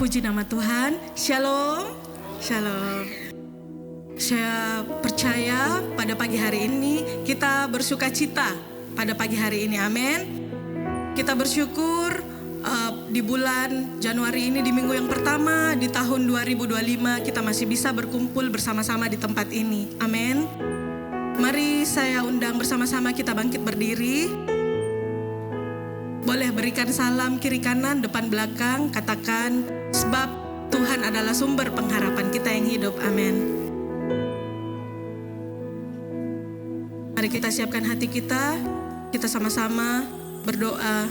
Puji nama Tuhan. Shalom. Shalom. Saya percaya pada pagi hari ini kita bersuka cita pada pagi hari ini. Amin. Kita bersyukur di bulan Januari ini, di minggu yang pertama di tahun 2025, kita masih bisa berkumpul bersama-sama di tempat ini. Amin. Mari saya undang bersama-sama kita bangkit berdiri. Boleh berikan salam kiri kanan, depan belakang, katakan, sebab Tuhan adalah sumber pengharapan kita yang hidup. Amin. Mari kita siapkan hati kita sama-sama berdoa.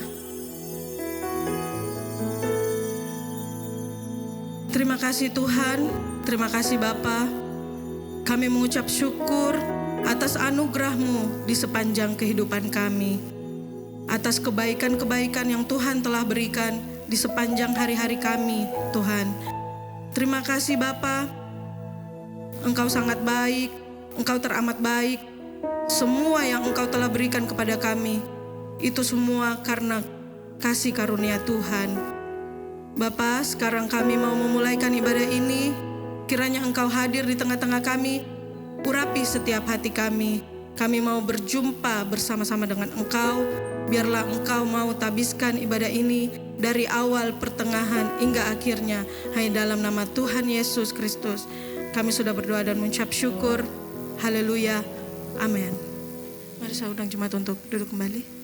Terima kasih Tuhan, terima kasih Bapa. Kami mengucap syukur atas anugerah-Mu di sepanjang kehidupan kami. Atas kebaikan-kebaikan yang Tuhan telah berikan di sepanjang hari-hari kami, Tuhan. Terima kasih Bapa, Engkau sangat baik, Engkau teramat baik. Semua yang Engkau telah berikan kepada kami, itu semua karena kasih karunia Tuhan. Bapa, sekarang kami mau memulaikan ibadah ini, kiranya Engkau hadir di tengah-tengah kami, urapi setiap hati kami. Kami mau berjumpa bersama-sama dengan Engkau. Biarlah Engkau mau tabiskan ibadah ini dari awal, pertengahan, hingga akhirnya. Hanya dalam nama Tuhan Yesus Kristus kami sudah berdoa dan mengucap syukur. Haleluya. Amin. Mari saya undang jemaat untuk duduk kembali.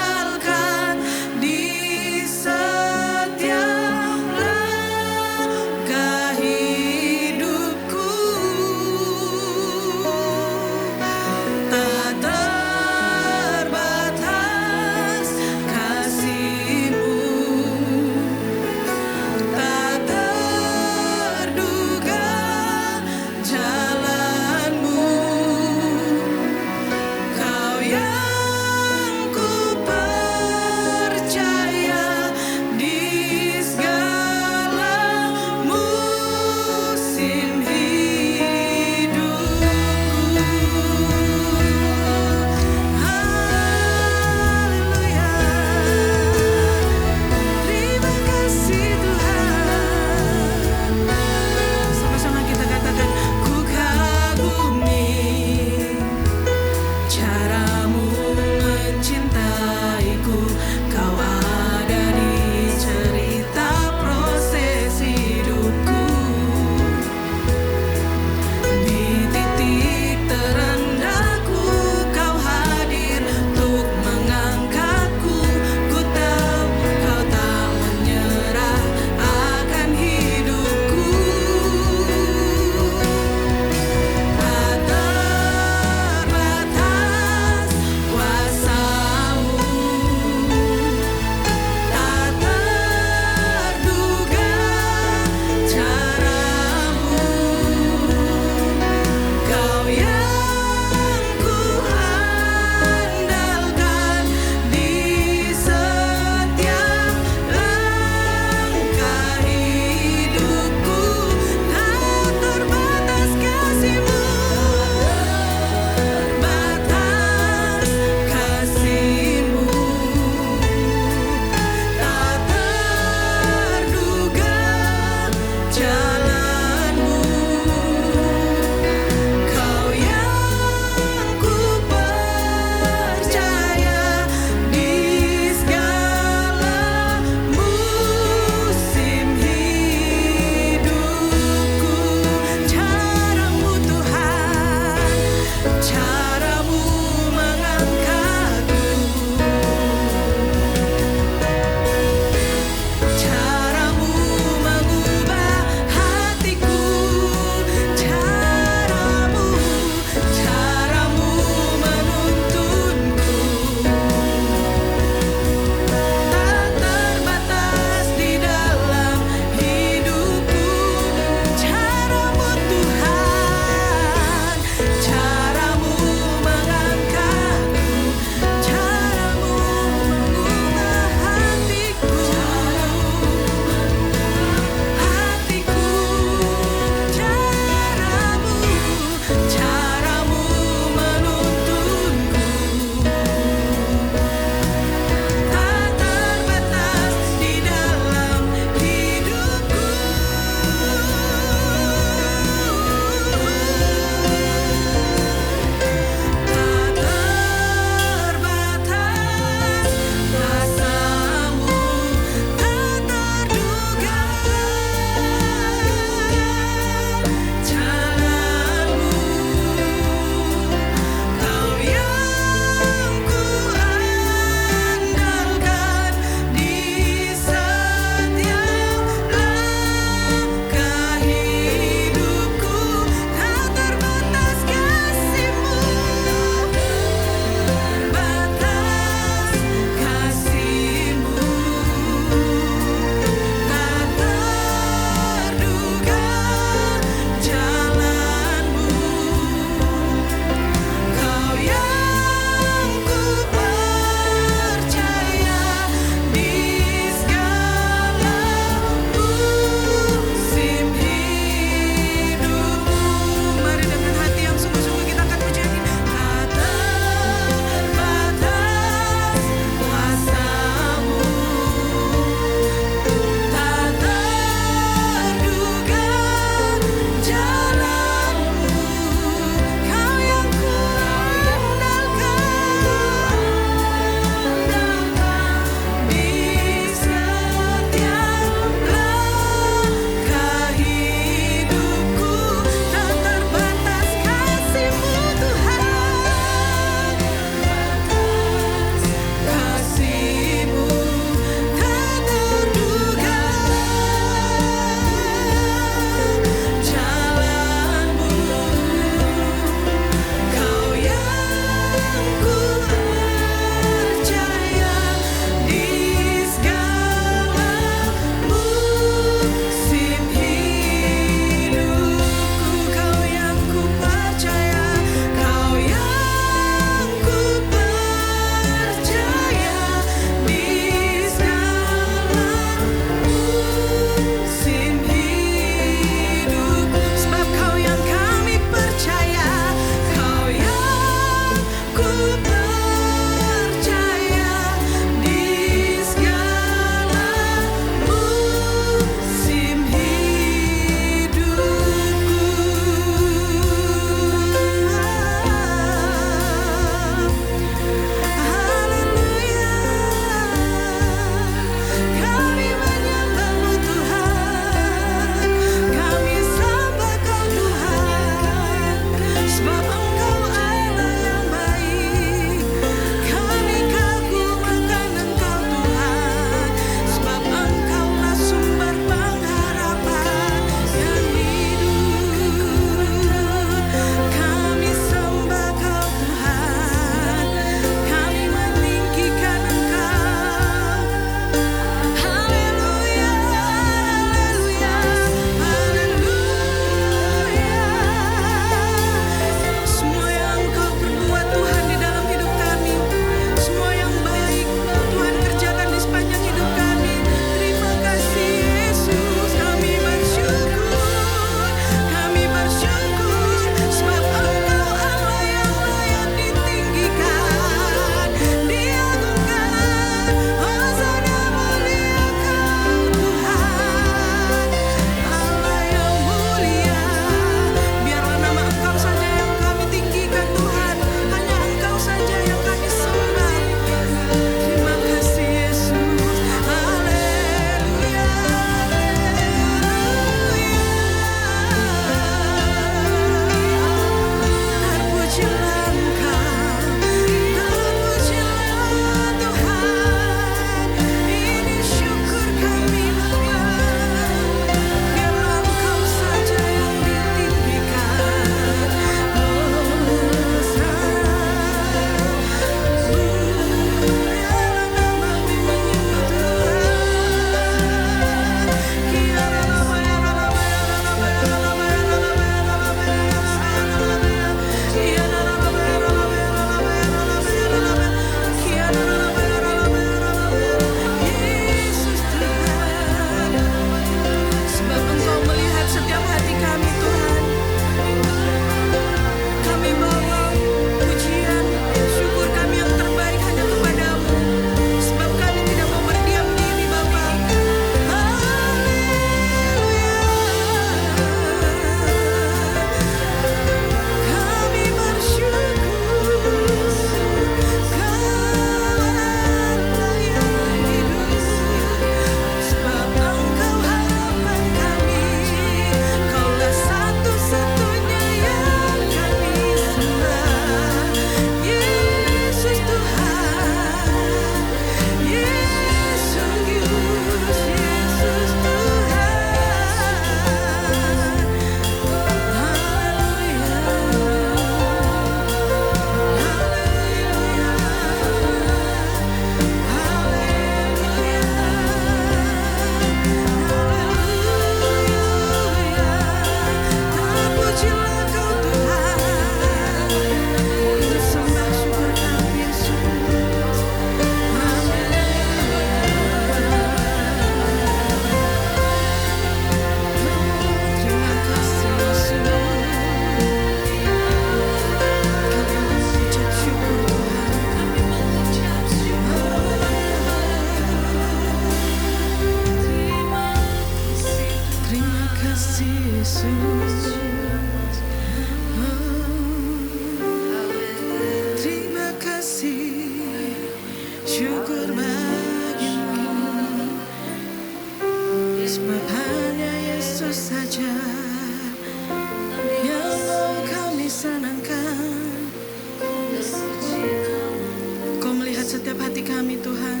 kami Tuhan.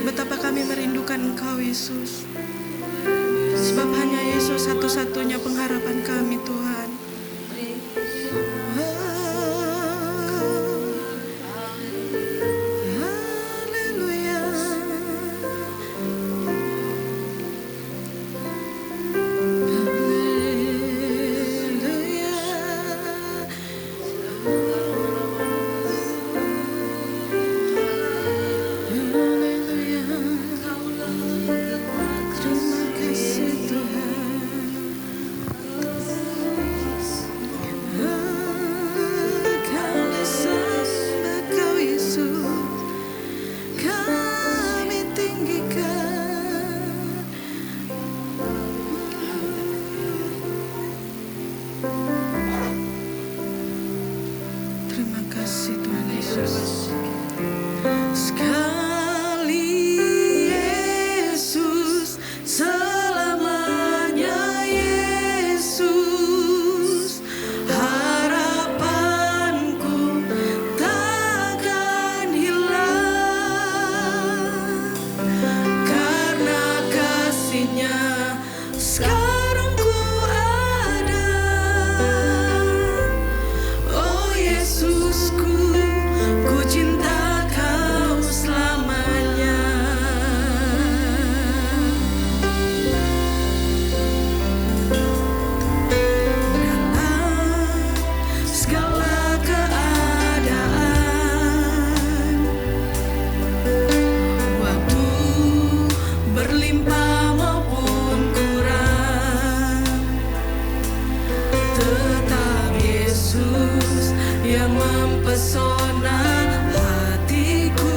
Betapa kami merindukan Engkau Yesus. Sebab hanya Yesus satu-satunya pengharapan kami Tuhan. Haleluya. Terima kasih Tuhan Yesus. Sekali Yesus, selamanya Yesus, harapanku takkan hilang, karena kasih-Nya sekarang ku ada. Oh Yesusku, ku cinta Kau selamanya. Dalam segala keadaan, waktu berlimpah maupun kurang, tetap Yesus yang mempesona hatiku.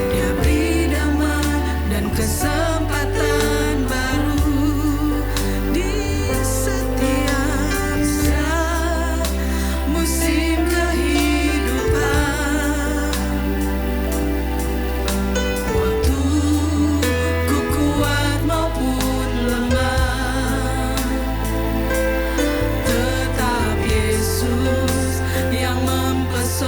Dia beri damai dan kesempatan baru di setiap saat musim kehidupan. Waktu ku kuat maupun lemah, tetap Yesus yang mempesona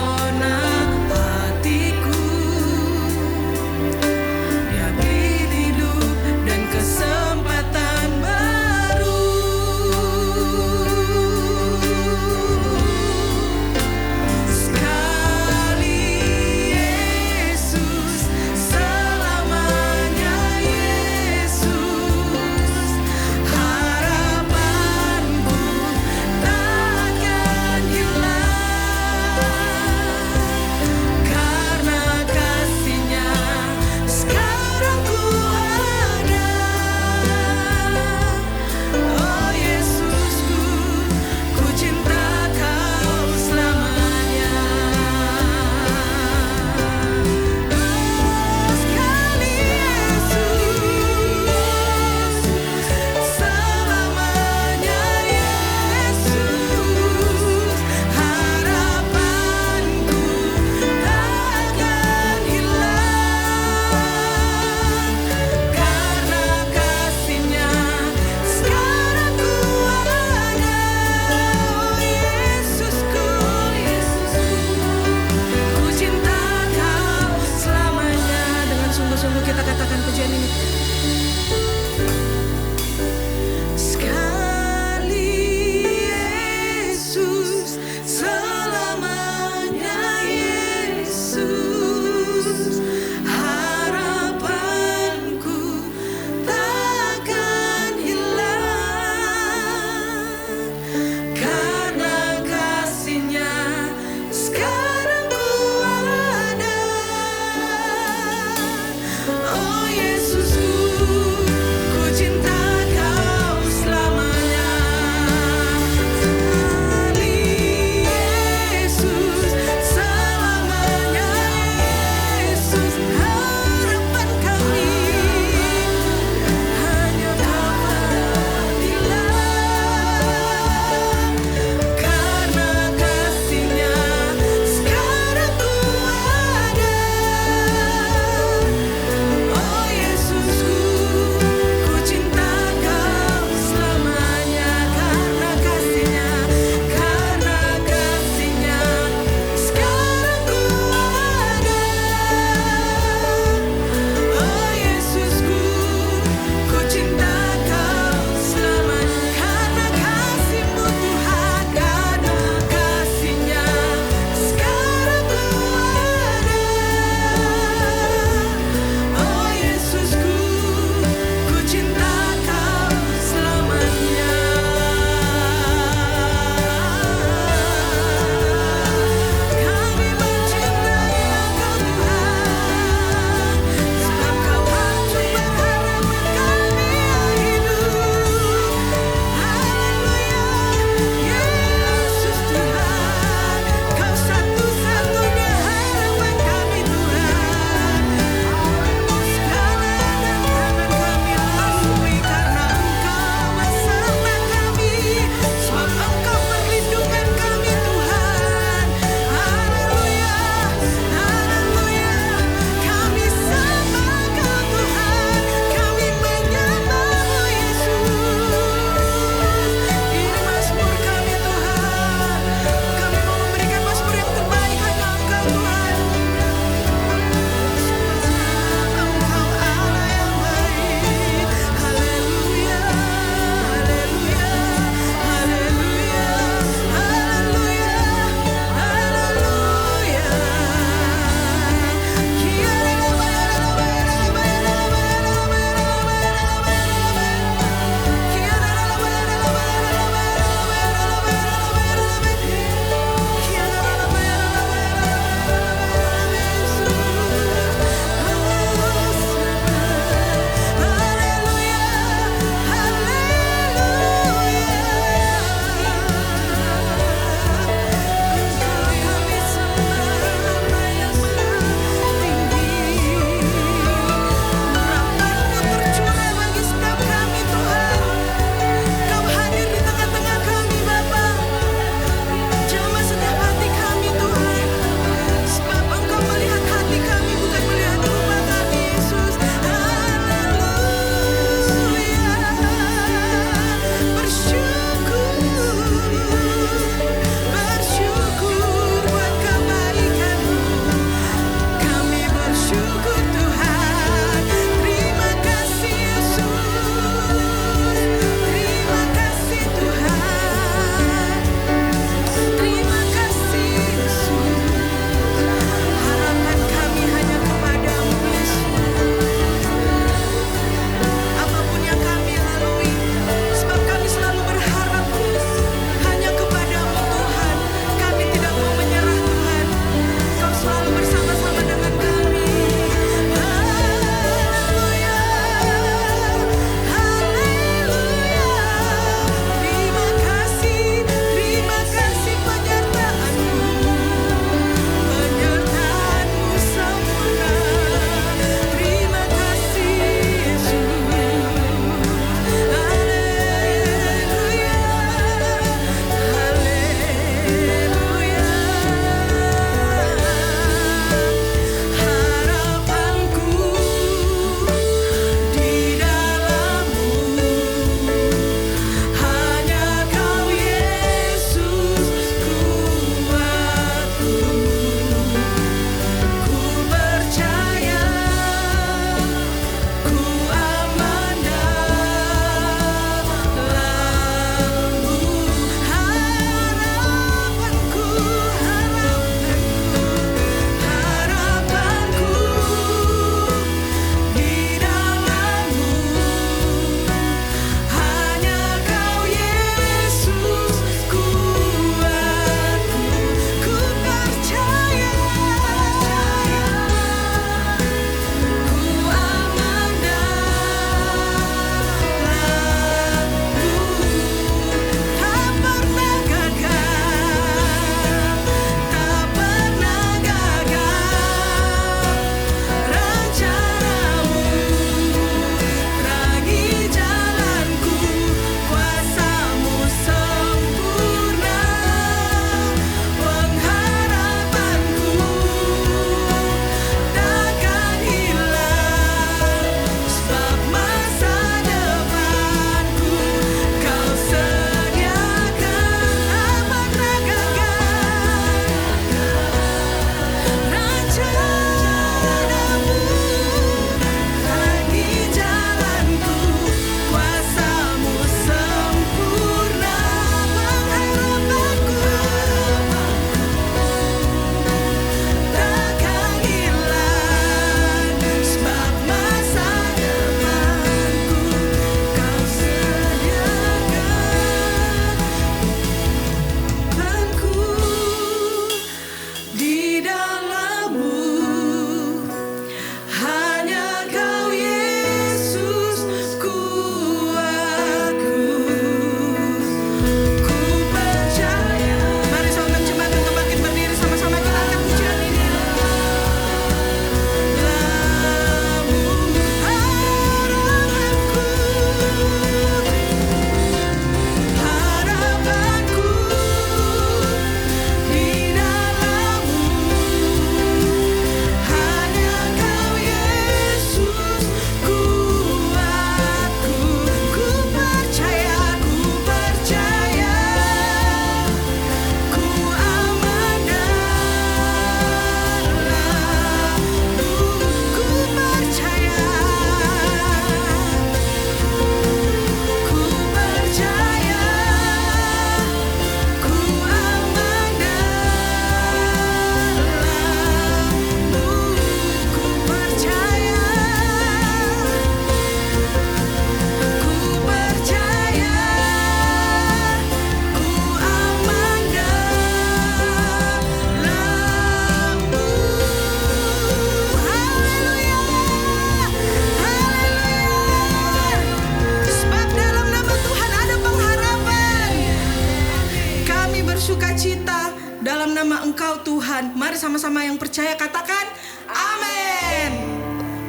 bersukacita dalam nama Engkau Tuhan. Mari sama-sama yang percaya katakan amin.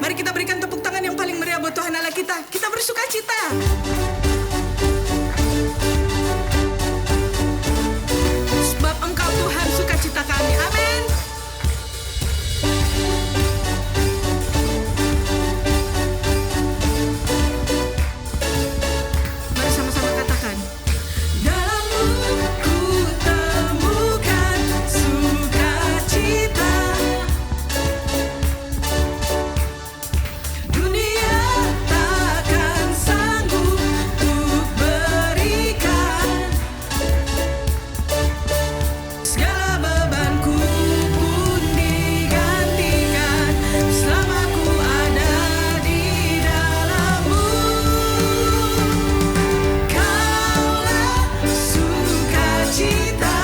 Mari kita berikan tepuk tangan yang paling meriah buat Tuhan Allah kita. Kita bersukacita. Sebab Engkau Tuhan sukacita kami. Amin. Mari sama-sama katakan. Dalammu ku temukan sukacita. Dunia takkan sanggup untuk berikan. Segala bebanku pun digantikan selama ku ada di dalammu. Kaulah sukacita,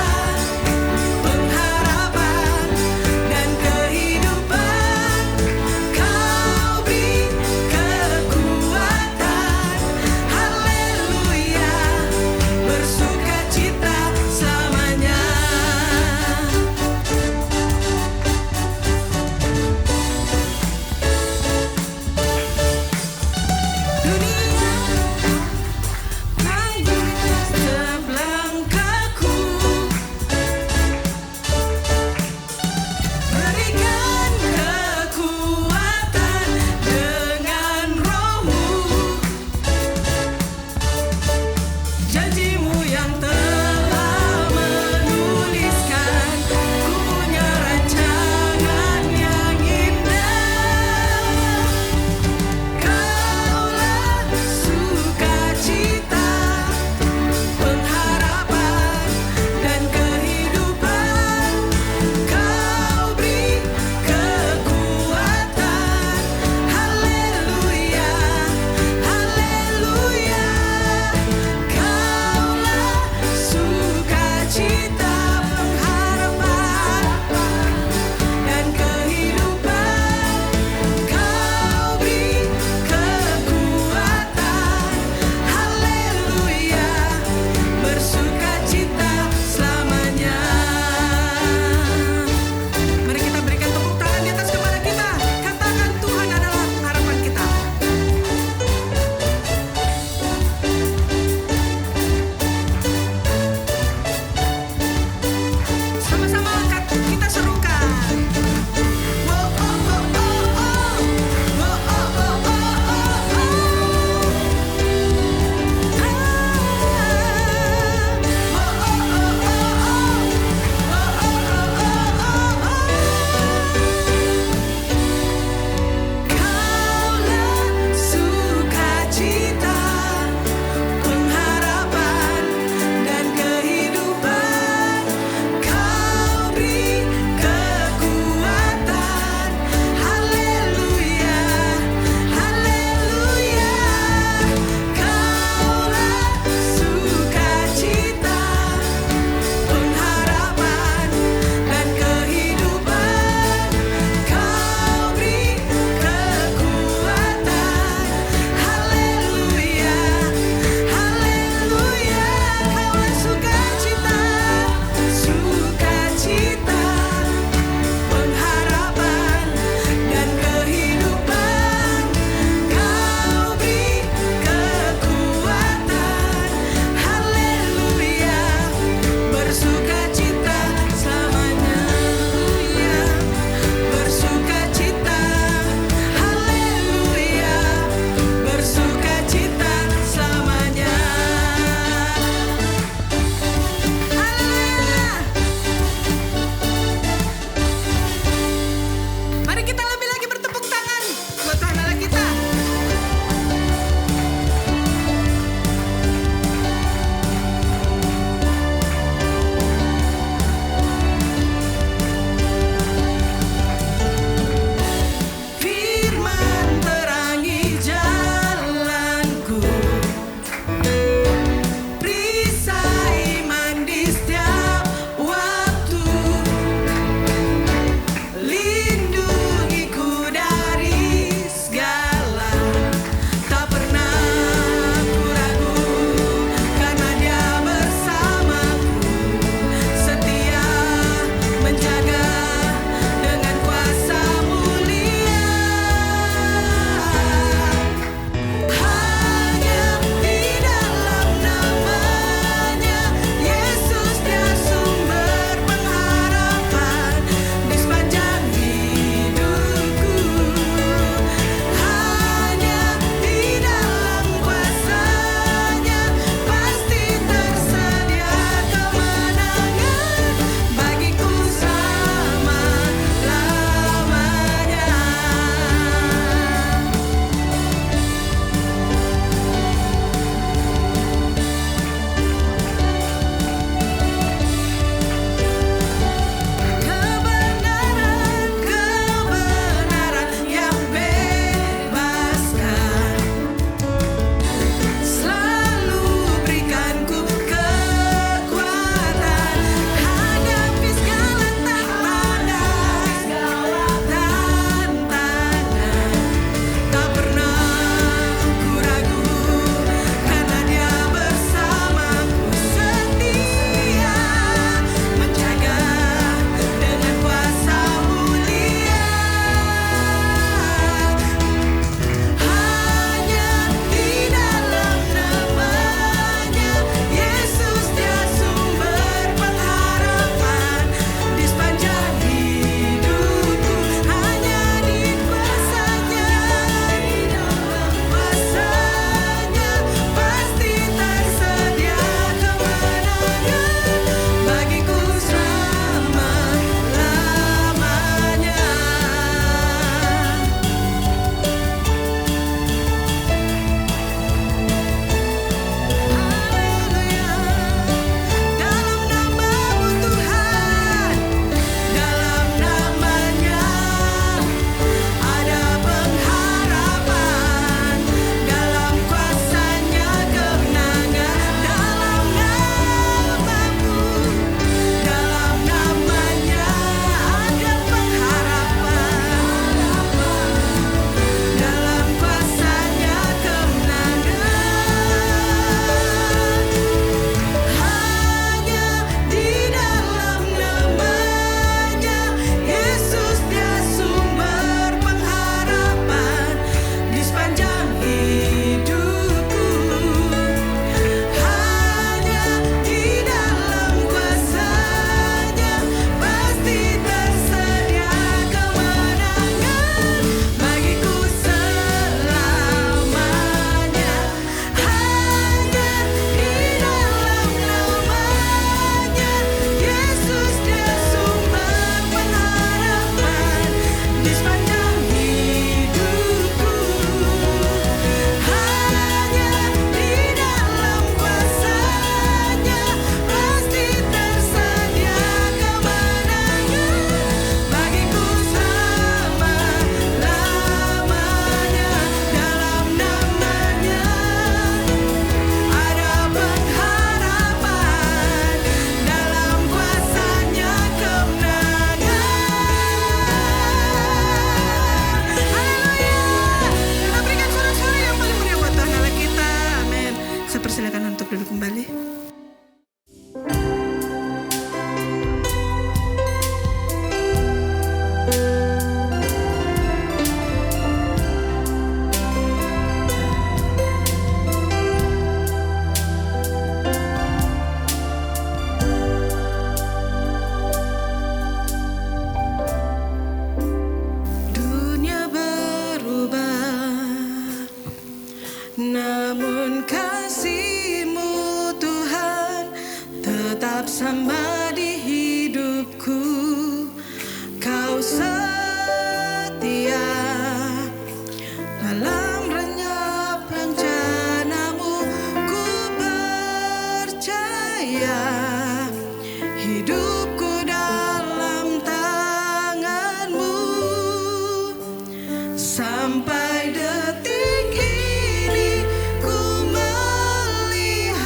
pengharapan dan kehidupan. Kau beri kekuatan, haleluya, bersukacita selamanya. Dunia tanggung setiap langkahku, berikan kekuatan dengan Roh-Mu. Janji-Mu yang telah menuliskan, ku punya rancangan yang indah. Kaulah sukacita, pengharapan dan kehidupan. Kau beri kekuatan, haleluya, haleluya. Kaulah sama di hidupku. Kau setia dalam renyap rencanamu. Ku percaya hidupku dalam tanganmu. Sampai detik ini ku melihat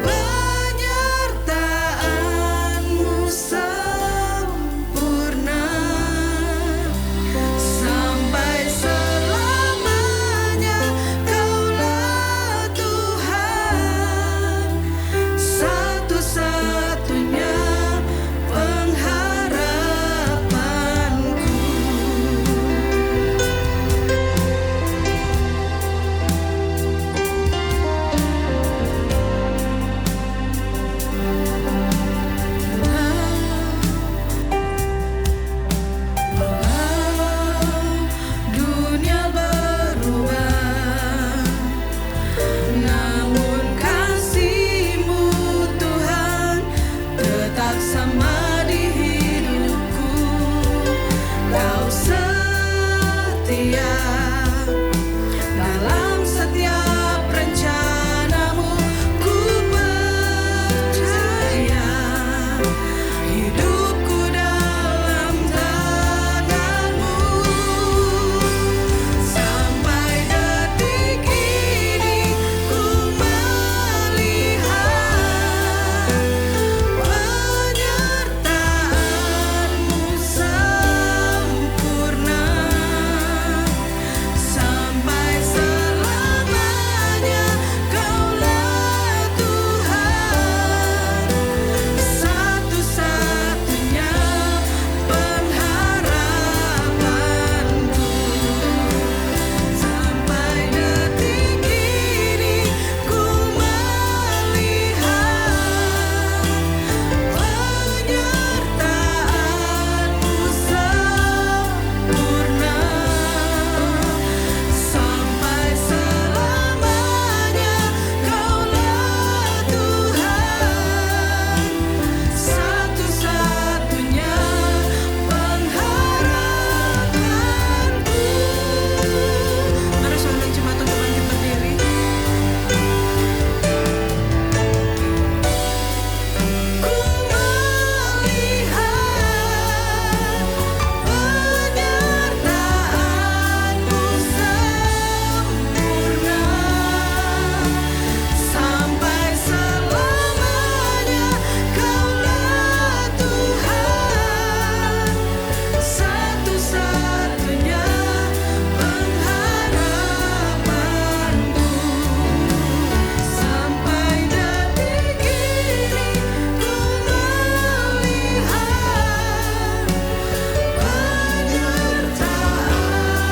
penyertaan-Mu sempurna. Sampai selamanya Kaulah Tuhan, satu-satunya pengharapanku. Dunia berubah, namun kasih-Mu Tuhan tetap sama di hidupku. Kau setia dalam setiap rencana-Mu. Ku percaya hidupku dalam tangan-Mu. Sampai detik ini ku melihat penyertaan-Mu sempurna. Sampai selamanya Kaulah Tuhan, satu-satunya pengharapanku. Sampai detik ini ku melihat penyertaan-Mu sempurna. Sampai selamanya Kaulah Tuhan, satu-satunya pengharapanku. Mari saudara jemaat untuk bangkit berdiri. Ku melihat penyertaan-Mu sempurna. Sampai selamanya Kaulah Tuhan, satu-satunya pengharapanku. Sampai detik ini ku melihat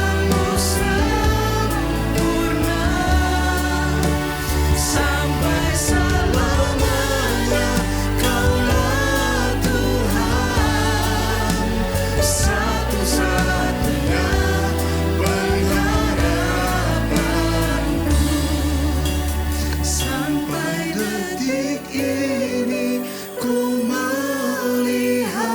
penyertaan-Mu sempurna. Sampai selamanya Kaulah Tuhan, satu-satunya pengharapanku. Sampai detik ini ku melihat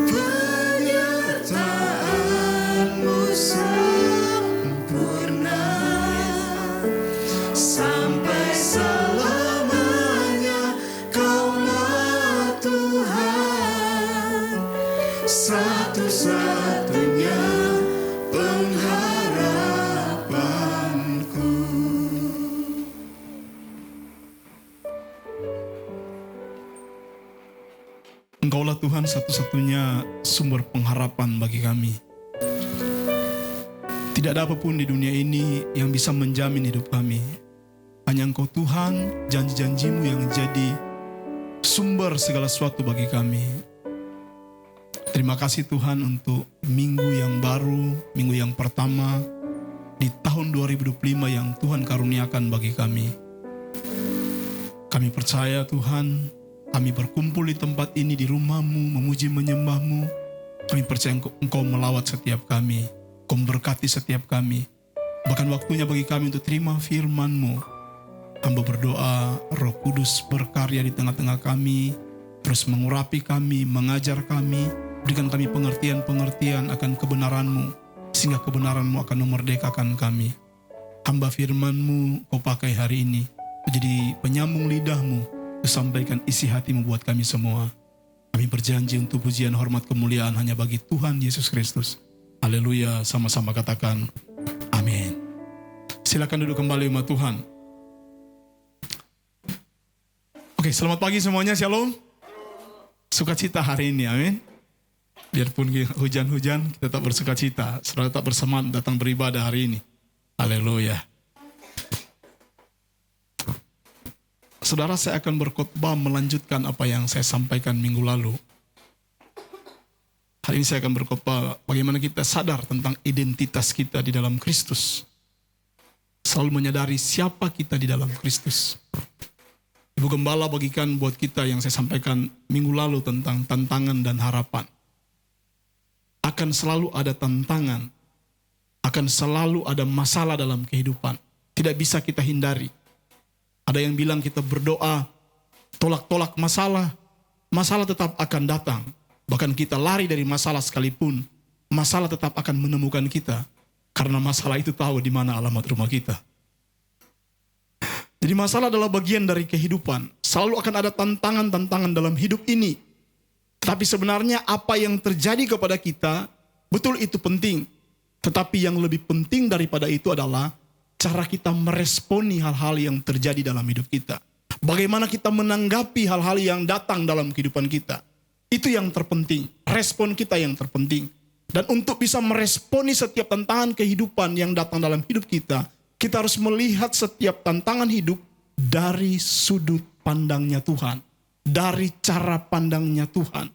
penyertaan-Mu sempurna. Sampai selamanya Kaulah Tuhan, satu-satunya pengharapanku. Engkaulah Tuhan satu-satunya sumber pengharapan bagi kami. Tidak ada apapun di dunia ini yang bisa menjamin hidup kami. Hanya Engkau Tuhan, janji-janji-Mu yang jadi sumber segala sesuatu bagi kami. Terima kasih Tuhan untuk minggu yang baru, minggu yang pertama di tahun 2025 yang Tuhan karuniakan bagi kami. Kami percaya Tuhan, kami berkumpul di tempat ini di rumah-Mu, memuji menyembah-Mu. Kami percaya Engkau melawat setiap kami, Engkau memberkati setiap kami. Bahkan waktunya bagi kami untuk terima firman-Mu. Hamba berdoa Roh Kudus berkarya di tengah-tengah kami, terus mengurapi kami, mengajar kami, berikan kami pengertian-pengertian akan kebenaran-Mu, sehingga kebenaran-Mu akan memerdekakan kami. Hamba firman-Mu Kau pakai hari ini, menjadi penyambung lidah-Mu, sampaikan isi hati-Mu buat kami semua. Kami berjanji untuk pujian, hormat, kemuliaan hanya bagi Tuhan Yesus Kristus. Haleluya, sama-sama katakan amin. Silakan duduk kembali umat Tuhan. Oke, selamat pagi semuanya, shalom. Sukacita hari ini, amin. Biarpun hujan-hujan, kita tetap bersukacita. Saudara tetap bersemangat datang beribadah hari ini. Haleluya. Saudara, saya akan berkhotbah melanjutkan apa yang saya sampaikan minggu lalu. Hari ini saya akan berkhotbah bagaimana kita sadar tentang identitas kita di dalam Kristus. Selalu menyadari siapa kita di dalam Kristus. Ibu Gembala bagikan buat kita yang saya sampaikan minggu lalu tentang tantangan dan harapan. Akan selalu ada tantangan, akan selalu ada masalah dalam kehidupan. Tidak bisa kita hindari. Ada yang bilang kita berdoa, tolak-tolak masalah, masalah tetap akan datang. Bahkan kita lari dari masalah sekalipun, masalah tetap akan menemukan kita. Karena masalah itu tahu di mana alamat rumah kita. Jadi masalah adalah bagian dari kehidupan. Selalu akan ada tantangan-tantangan dalam hidup ini. Tapi sebenarnya apa yang terjadi kepada kita, betul itu penting. Tetapi yang lebih penting daripada itu adalah cara kita meresponi hal-hal yang terjadi dalam hidup kita. Bagaimana kita menanggapi hal-hal yang datang dalam kehidupan kita. Itu yang terpenting. Respon kita yang terpenting. Dan untuk bisa meresponi setiap tantangan kehidupan yang datang dalam hidup kita, kita harus melihat setiap tantangan hidup dari sudut pandangnya Tuhan. Dari cara pandangnya Tuhan.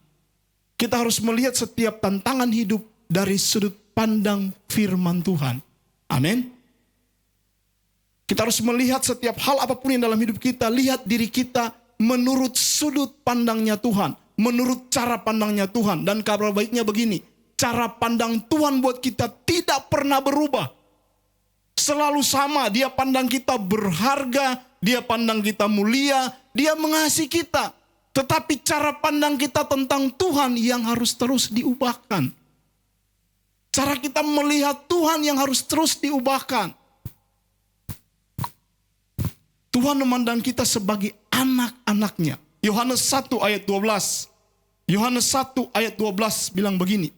Kita harus melihat setiap tantangan hidup dari sudut pandang firman Tuhan. Amin. Kita harus melihat setiap hal apapun yang dalam hidup kita, lihat diri kita menurut sudut pandangnya Tuhan. Menurut cara pandangnya Tuhan. Dan kabar baiknya begini, cara pandang Tuhan buat kita tidak pernah berubah. Selalu sama, dia pandang kita berharga, dia pandang kita mulia, dia mengasihi kita. Tetapi cara pandang kita tentang Tuhan yang harus terus diubahkan. Cara kita melihat Tuhan yang harus terus diubahkan. Tuhan memandang kita sebagai anak-anaknya. Yohanes 1 ayat 12. Yohanes 1 ayat 12 bilang begini.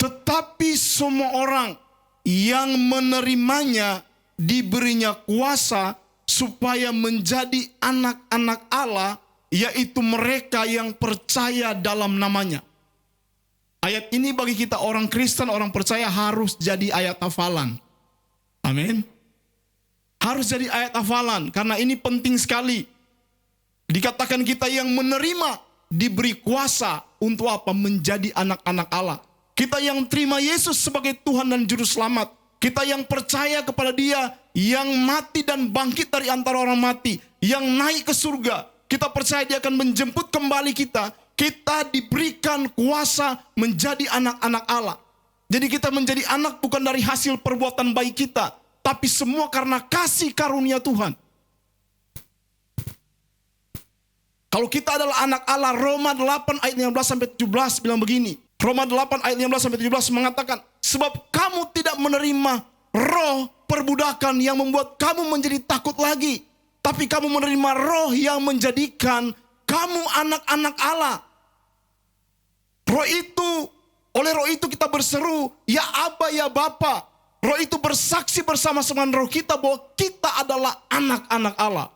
Tetapi semua orang yang menerimanya diberinya kuasa supaya menjadi anak-anak Allah, yaitu mereka yang percaya dalam namanya. Ayat ini bagi kita orang Kristen, orang percaya harus jadi ayat hafalan. Amin. Harus jadi ayat hafalan, karena ini penting sekali. Dikatakan kita yang menerima diberi kuasa untuk apa? Menjadi anak-anak Allah. Kita yang terima Yesus sebagai Tuhan dan Juru Selamat. Kita yang percaya kepada Dia yang mati dan bangkit dari antara orang mati. Yang naik ke surga. Kita percaya Dia akan menjemput kembali kita. Kita diberikan kuasa menjadi anak-anak Allah. Jadi kita menjadi anak bukan dari hasil perbuatan baik kita. Tapi semua karena kasih karunia Tuhan. Kalau kita adalah anak Allah, Roma 8 ayat 15-17 bilang begini. Roma 8 ayat 15-17 mengatakan, sebab kamu tidak menerima roh perbudakan yang membuat kamu menjadi takut lagi. Tapi kamu menerima roh yang menjadikan kamu anak-anak Allah. Oleh roh itu kita berseru, ya Aba, ya Bapa. Roh itu bersaksi bersama-sama roh kita bahwa kita adalah anak-anak Allah.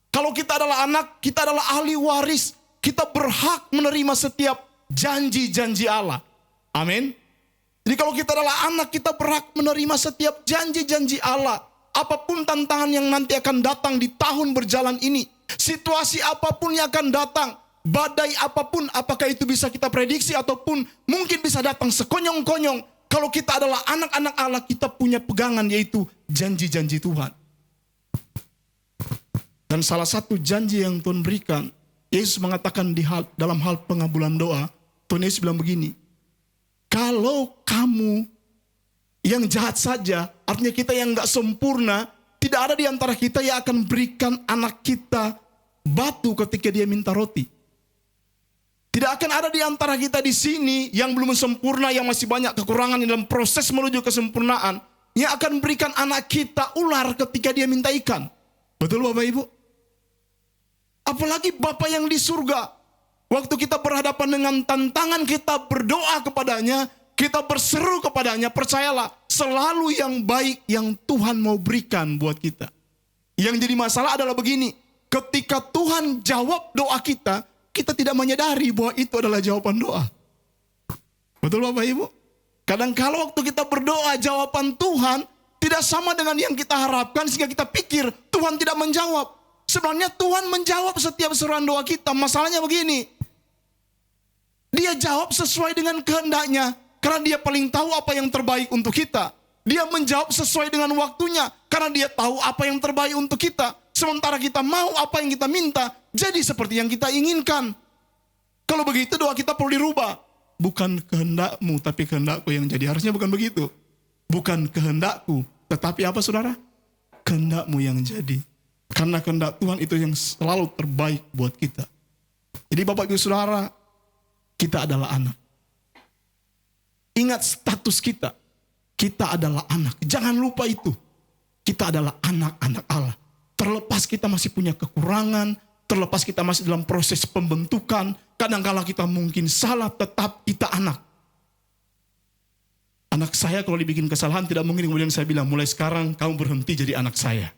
Kalau kita adalah anak, kita adalah ahli waris. Kita berhak menerima setiap janji-janji Allah. Amin. Jadi kalau kita adalah anak, kita berhak menerima setiap janji-janji Allah. Apapun tantangan yang nanti akan datang di tahun berjalan ini. Situasi apapun yang akan datang. Badai apapun, apakah itu bisa kita prediksi ataupun mungkin bisa datang sekonyong-konyong. Kalau kita adalah anak-anak Allah, kita punya pegangan yaitu janji-janji Tuhan. Dan salah satu janji yang Tuhan berikan, Yesus mengatakan dalam hal pengabulan doa, Tuhan Yesus bilang begini, kalau kamu yang jahat saja, artinya kita yang gak sempurna, tidak ada di antara kita yang akan berikan anak kita batu ketika dia minta roti. Tidak akan ada di antara kita di sini yang belum sempurna, yang masih banyak kekurangan dalam proses menuju kesempurnaan, yang akan berikan anak kita ular ketika dia minta ikan. Betul Bapak Ibu? Apalagi Bapa yang di surga. Waktu kita berhadapan dengan tantangan, kita berdoa kepadanya, kita berseru kepadanya, percayalah, selalu yang baik yang Tuhan mau berikan buat kita. Yang jadi masalah adalah begini, ketika Tuhan jawab doa kita, kita tidak menyadari bahwa itu adalah jawaban doa. Betul Bapak Ibu? Kadang-kala waktu kita berdoa, jawaban Tuhan tidak sama dengan yang kita harapkan, sehingga kita pikir Tuhan tidak menjawab. Sebenarnya Tuhan menjawab setiap seruan doa kita. Masalahnya begini, Dia jawab sesuai dengan kehendaknya, karena Dia paling tahu apa yang terbaik untuk kita. Dia menjawab sesuai dengan waktunya, karena Dia tahu apa yang terbaik untuk kita. Sementara kita mau apa yang kita minta, jadi seperti yang kita inginkan. Kalau begitu doa kita perlu dirubah. Bukan kehendakmu, tapi kehendakku yang jadi. Harusnya bukan begitu. Bukan kehendakku, tetapi apa saudara? Kehendakmu yang jadi. Karena kehendak Tuhan itu yang selalu terbaik buat kita. Jadi Bapak Ibu Saudara, kita adalah anak. Ingat status kita. Kita adalah anak. Jangan lupa itu. Kita adalah anak-anak Allah. Terlepas kita masih punya kekurangan, terlepas kita masih dalam proses pembentukan, kadang-kala kita mungkin salah, tetap kita anak. Anak saya kalau dibikin kesalahan, tidak mungkin kemudian saya bilang, mulai sekarang kamu berhenti jadi anak saya.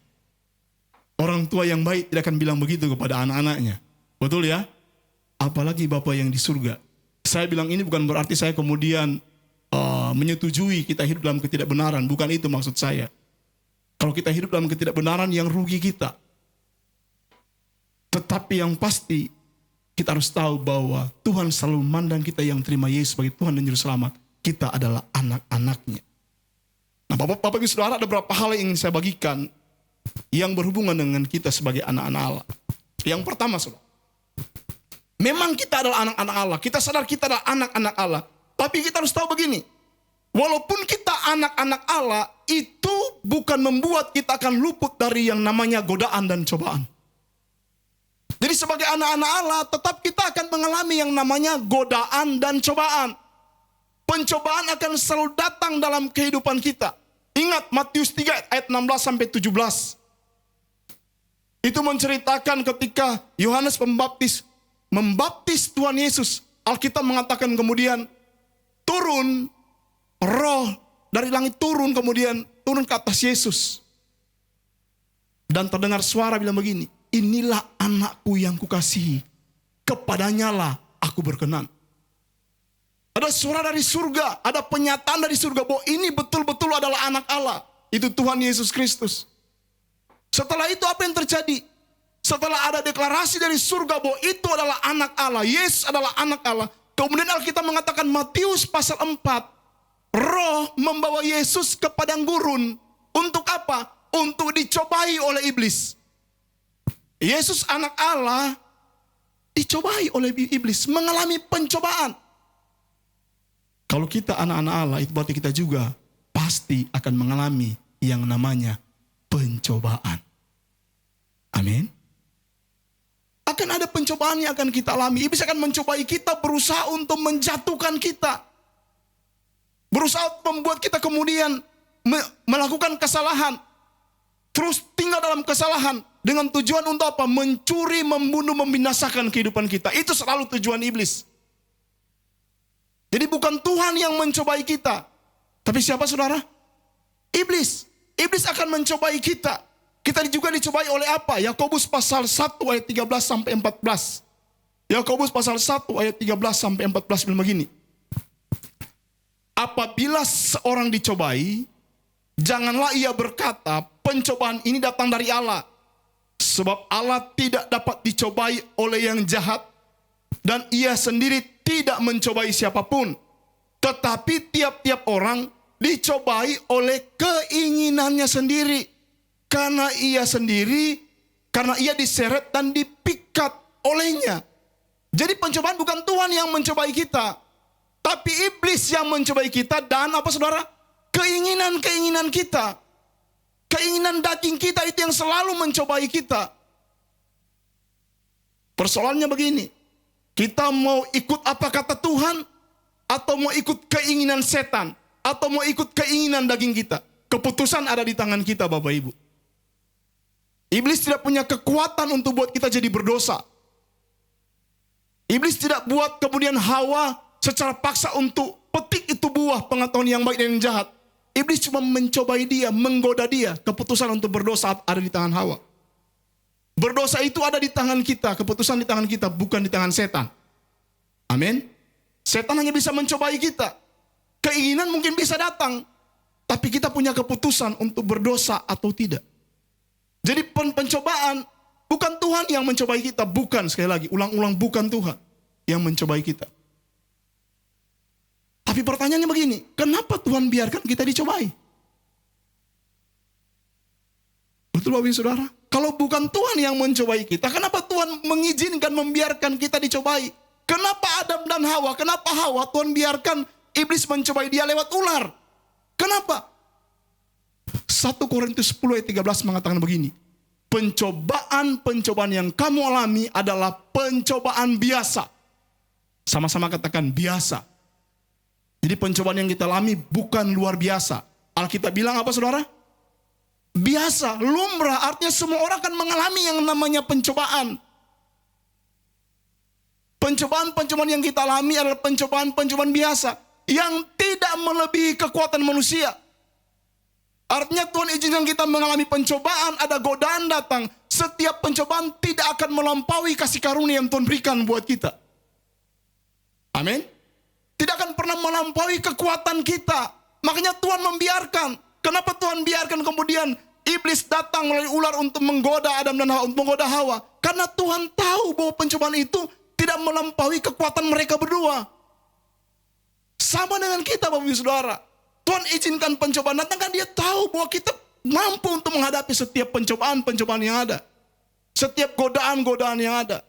Orang tua yang baik tidak akan bilang begitu kepada anak-anaknya. Betul ya? Apalagi Bapa yang di surga. Saya bilang ini bukan berarti saya kemudian menyetujui kita hidup dalam ketidakbenaran. Bukan itu maksud saya. Kalau kita hidup dalam ketidakbenaran, yang rugi kita. Tetapi yang pasti, kita harus tahu bahwa Tuhan selalu memandang kita yang terima Yesus sebagai Tuhan dan Juru Selamat. Kita adalah anak-anaknya. Nah Bapak Ibu Saudara, ada beberapa hal yang ingin saya bagikan yang berhubungan dengan kita sebagai anak-anak Allah. Yang pertama saudara, memang kita adalah anak-anak Allah. Kita sadar kita adalah anak-anak Allah. Tapi kita harus tahu begini, walaupun kita anak-anak Allah, itu bukan membuat kita akan luput dari yang namanya godaan dan cobaan. Jadi sebagai anak-anak Allah, tetap kita akan mengalami yang namanya godaan dan cobaan. Pencobaan akan selalu datang dalam kehidupan kita. Ingat Matius 3 ayat 16 sampai 17. Itu menceritakan ketika Yohanes Pembaptis membaptis Tuhan Yesus. Alkitab mengatakan kemudian turun roh dari langit, kemudian turun ke atas Yesus. Dan terdengar suara bilang begini, inilah anakku yang kukasihi, kepadanya lah aku berkenan. Ada suara dari surga, ada penyataan dari surga bahwa ini betul-betul adalah anak Allah. Itu Tuhan Yesus Kristus. Setelah itu apa yang terjadi? Setelah ada deklarasi dari surga bahwa itu adalah anak Allah, Yesus adalah anak Allah. Kemudian Alkitab mengatakan Matius pasal 4, roh membawa Yesus ke padang gurun. Untuk apa? Untuk dicobai oleh iblis. Yesus anak Allah dicobai oleh iblis, mengalami pencobaan. Kalau kita anak-anak Allah, itu berarti kita juga pasti akan mengalami yang namanya pencobaan. Amin. Akan ada pencobaan yang akan kita alami. Iblis akan mencobai kita, berusaha untuk menjatuhkan kita. Berusaha membuat kita kemudian melakukan kesalahan. Terus tinggal dalam kesalahan. Dengan tujuan untuk apa? Mencuri, membunuh, membinasakan kehidupan kita. Itu selalu tujuan iblis. Jadi bukan Tuhan yang mencobai kita. Tapi siapa saudara? Iblis. Iblis akan mencobai kita. Kita juga dicobai oleh apa? Yakobus pasal 1 ayat 13 sampai 14. Yakobus pasal 1 ayat 13 sampai 14 bilang begini. Apabila seorang dicobai, janganlah ia berkata, pencobaan ini datang dari Allah. Sebab Allah tidak dapat dicobai oleh yang jahat, dan ia sendiri tidak mencobai siapapun. Tetapi tiap-tiap orang dicobai oleh keinginannya sendiri. Karena ia diseret dan dipikat olehnya. Jadi pencobaan bukan Tuhan yang mencobai kita, tapi iblis yang mencobai kita. Dan apa saudara? Keinginan-keinginan kita. keinginan daging kita itu yang selalu mencobai kita. Persoalannya begini, kita mau ikut apa kata Tuhan, atau mau ikut keinginan setan, atau mau ikut keinginan daging kita. Keputusan ada di tangan kita, Bapak Ibu. Iblis tidak punya kekuatan untuk buat kita jadi berdosa. Iblis tidak buat kemudian Hawa secara paksa untuk petik itu buah pengetahuan yang baik dan yang jahat. Iblis cuma mencobai dia, menggoda dia. Keputusan untuk berdosa ada di tangan Hawa. Berdosa itu ada di tangan kita, keputusan di tangan kita, bukan di tangan setan. Amin. Setan hanya bisa mencobai kita. Keinginan mungkin bisa datang, tapi kita punya keputusan untuk berdosa atau tidak. Jadi pencobaan bukan Tuhan yang mencobai kita, bukan, sekali lagi, ulang-ulang, bukan Tuhan yang mencobai kita. Tapi pertanyaannya begini, kenapa Tuhan biarkan kita dicobai? Betul Bapak Ibu Saudara? Kalau bukan Tuhan yang mencobai kita, kenapa Tuhan mengizinkan, membiarkan kita dicobai? Kenapa Adam dan Hawa? Kenapa Hawa Tuhan biarkan iblis mencobai dia lewat ular? Kenapa? 1 Korintus 10 ayat 13 mengatakan begini. Pencobaan-pencobaan yang kamu alami adalah pencobaan biasa. Sama-sama katakan biasa. Jadi pencobaan yang kita alami bukan luar biasa. Alkitab bilang apa saudara? Biasa, lumrah, artinya semua orang akan mengalami yang namanya pencobaan. Pencobaan-pencobaan yang kita alami adalah pencobaan-pencobaan biasa yang tidak melebihi kekuatan manusia. Artinya Tuhan izinkan kita mengalami pencobaan, ada godaan datang. Setiap pencobaan tidak akan melampaui kasih karunia yang Tuhan berikan buat kita. Amin. Tidak akan pernah melampaui kekuatan kita. Makanya Tuhan membiarkan. Kenapa Tuhan biarkan kemudian iblis datang melalui ular untuk menggoda Adam dan Hawa, untuk menggoda Hawa? Karena Tuhan tahu bahwa pencobaan itu tidak melampaui kekuatan mereka berdua. Sama dengan kita Bapak Ibu Saudara. Tuhan izinkan pencobaan datang kan dia tahu bahwa kita mampu untuk menghadapi setiap pencobaan-pencobaan yang ada. Setiap godaan-godaan yang ada.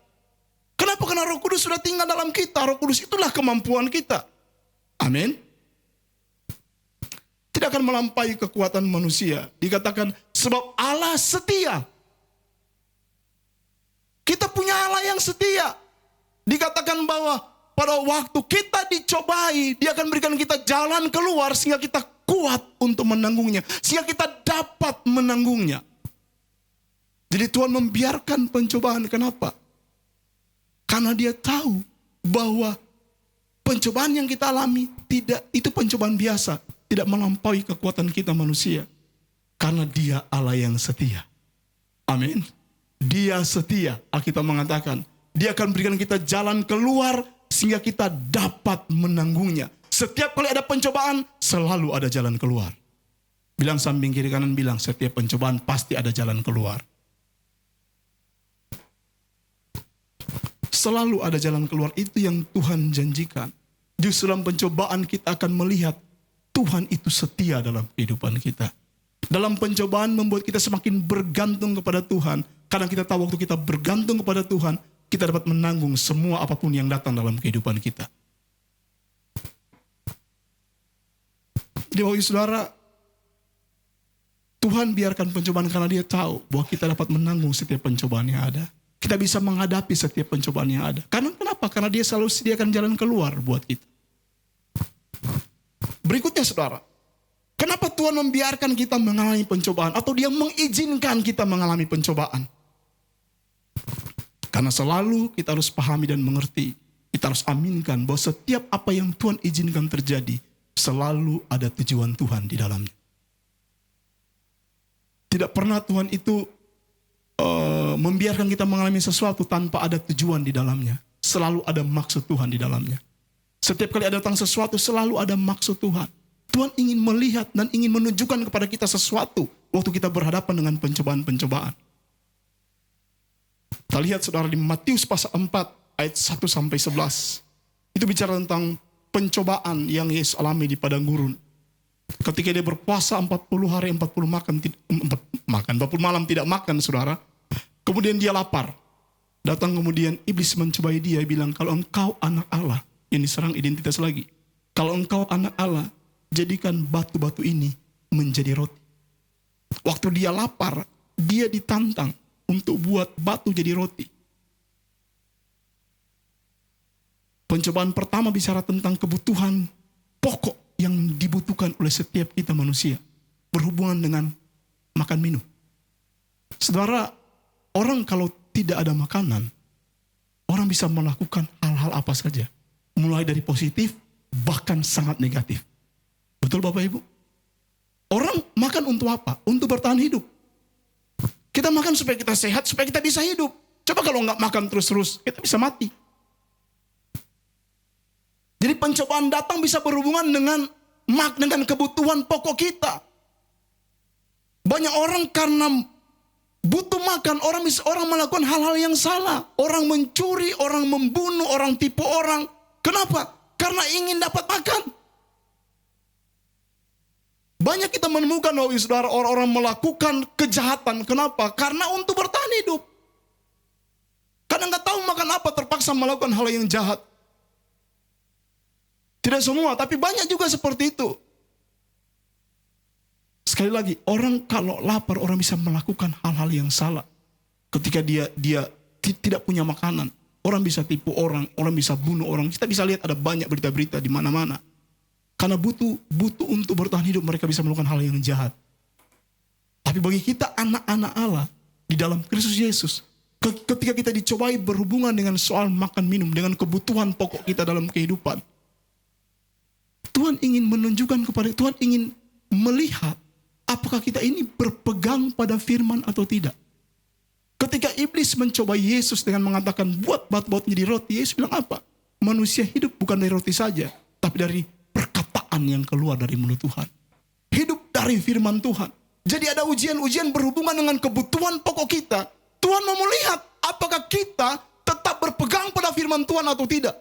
Kenapa? Karena Roh Kudus sudah tinggal dalam kita. Roh Kudus itulah kemampuan kita. Amin. Tidak akan melampaui kekuatan manusia. Dikatakan sebab Allah setia. Kita punya Allah yang setia. Dikatakan bahwa pada waktu kita dicobai, dia akan berikan kita jalan keluar sehingga kita kuat untuk menanggungnya. Sehingga kita dapat menanggungnya. Jadi Tuhan membiarkan pencobaan. Kenapa? Karena dia tahu bahwa pencobaan yang kita alami itu pencobaan biasa. Tidak melampaui kekuatan kita manusia. Karena dia Allah yang setia. Amin. Dia setia. Alkitab mengatakan. Dia akan berikan kita jalan keluar. Sehingga kita dapat menanggungnya. Setiap kali ada pencobaan. Selalu ada jalan keluar. Bilang samping kiri kanan bilang. Setiap pencobaan pasti ada jalan keluar. Selalu ada jalan keluar. Itu yang Tuhan janjikan. Justru dalam pencobaan kita akan melihat. Tuhan itu setia dalam kehidupan kita. Dalam pencobaan membuat kita semakin bergantung kepada Tuhan. Karena kita tahu waktu kita bergantung kepada Tuhan, kita dapat menanggung semua apapun yang datang dalam kehidupan kita. Jadi Bapak Ibu Saudara, Tuhan biarkan pencobaan karena dia tahu bahwa kita dapat menanggung setiap pencobaan yang ada. Kita bisa menghadapi setiap pencobaan yang ada. Karena kenapa? Karena dia selalu sediakan jalan keluar buat kita. Berikutnya saudara, kenapa Tuhan membiarkan kita mengalami pencobaan atau dia mengizinkan kita mengalami pencobaan? Karena selalu kita harus pahami dan mengerti, kita harus aminkan bahwa setiap apa yang Tuhan izinkan terjadi, selalu ada tujuan Tuhan di dalamnya. Tidak pernah Tuhan itu membiarkan kita mengalami sesuatu tanpa ada tujuan di dalamnya. Selalu ada maksud Tuhan di dalamnya. Setiap kali ada datang sesuatu, selalu ada maksud Tuhan. Tuhan ingin melihat dan ingin menunjukkan kepada kita sesuatu waktu kita berhadapan dengan pencobaan-pencobaan. Kita lihat saudara di Matius pasal 4 ayat 1 sampai 11. Itu bicara tentang pencobaan yang Yesus alami di padang gurun. Ketika dia berpuasa 40 hari 40 malam tidak makan saudara. Kemudian dia lapar. Datang kemudian iblis mencobai dia, bilang kalau engkau anak Allah. Yang diserang identitas lagi. Kalau engkau anak Allah, jadikan batu-batu ini menjadi roti. Waktu dia lapar, dia ditantang untuk buat batu jadi roti. Pencobaan pertama bicara tentang kebutuhan pokok yang dibutuhkan oleh setiap kita manusia. Berhubungan dengan makan minum. Saudara, orang kalau tidak ada makanan, orang bisa melakukan hal-hal apa saja. Mulai dari positif, bahkan sangat negatif. Betul Bapak Ibu? Orang makan untuk apa? Untuk bertahan hidup. Kita makan supaya kita sehat, supaya kita bisa hidup. Coba kalau nggak makan terus-terus, kita bisa mati. Jadi pencobaan datang bisa berhubungan dengan kebutuhan pokok kita. Banyak orang karena butuh makan, orang melakukan hal-hal yang salah. Orang mencuri, orang membunuh, orang tipu orang. Kenapa? Karena ingin dapat makan. Banyak kita menemukan saudara, orang-orang melakukan kejahatan. Kenapa? Karena untuk bertahan hidup. Karena nggak tahu makan apa, terpaksa melakukan hal yang jahat. Tidak semua, tapi banyak juga seperti itu. Sekali lagi, orang kalau lapar, orang bisa melakukan hal-hal yang salah. Ketika dia tidak punya makanan, orang bisa tipu orang bisa bunuh orang. Kita bisa lihat ada banyak berita-berita di mana-mana. Karena butuh untuk bertahan hidup, mereka bisa melakukan hal yang jahat. Tapi bagi kita anak-anak Allah di dalam Kristus Yesus, ketika kita dicobai berhubungan dengan soal makan minum, dengan kebutuhan pokok kita dalam kehidupan, Tuhan ingin menunjukkan kepada, Tuhan ingin melihat apakah kita ini berpegang pada firman atau tidak. Ketika iblis mencoba Yesus dengan mengatakan buat batu-batu jadi roti, Yesus bilang apa? Manusia hidup bukan dari roti saja, tapi dari perkataan yang keluar dari mulut Tuhan. Hidup dari firman Tuhan. Jadi ada ujian-ujian berhubungan dengan kebutuhan pokok kita. Tuhan mau melihat apakah kita tetap berpegang pada firman Tuhan atau tidak.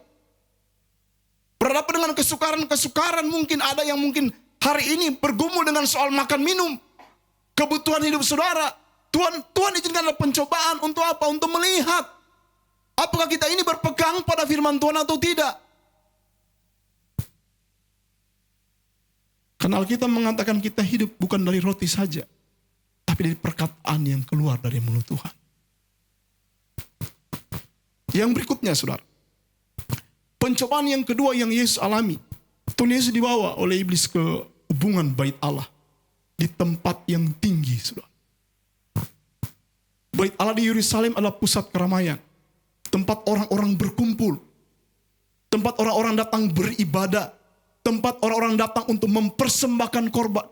Berhadapan dengan kesukaran-kesukaran, mungkin ada yang mungkin hari ini bergumul dengan soal makan minum. Kebutuhan hidup saudara. Tuhan izinkan ada pencobaan untuk apa? Untuk melihat apakah kita ini berpegang pada firman Tuhan atau tidak. Karena Alkitab mengatakan kita hidup bukan dari roti saja, tapi dari perkataan yang keluar dari mulut Tuhan. Yang berikutnya saudara, pencobaan yang kedua yang Yesus alami. Tuhan Yesus dibawa oleh iblis ke hubungan bait Allah. Di tempat yang tinggi saudara. Bait Allah di Yerusalem adalah pusat keramaian. Tempat orang-orang berkumpul. Tempat orang-orang datang beribadah. Tempat orang-orang datang untuk mempersembahkan korban.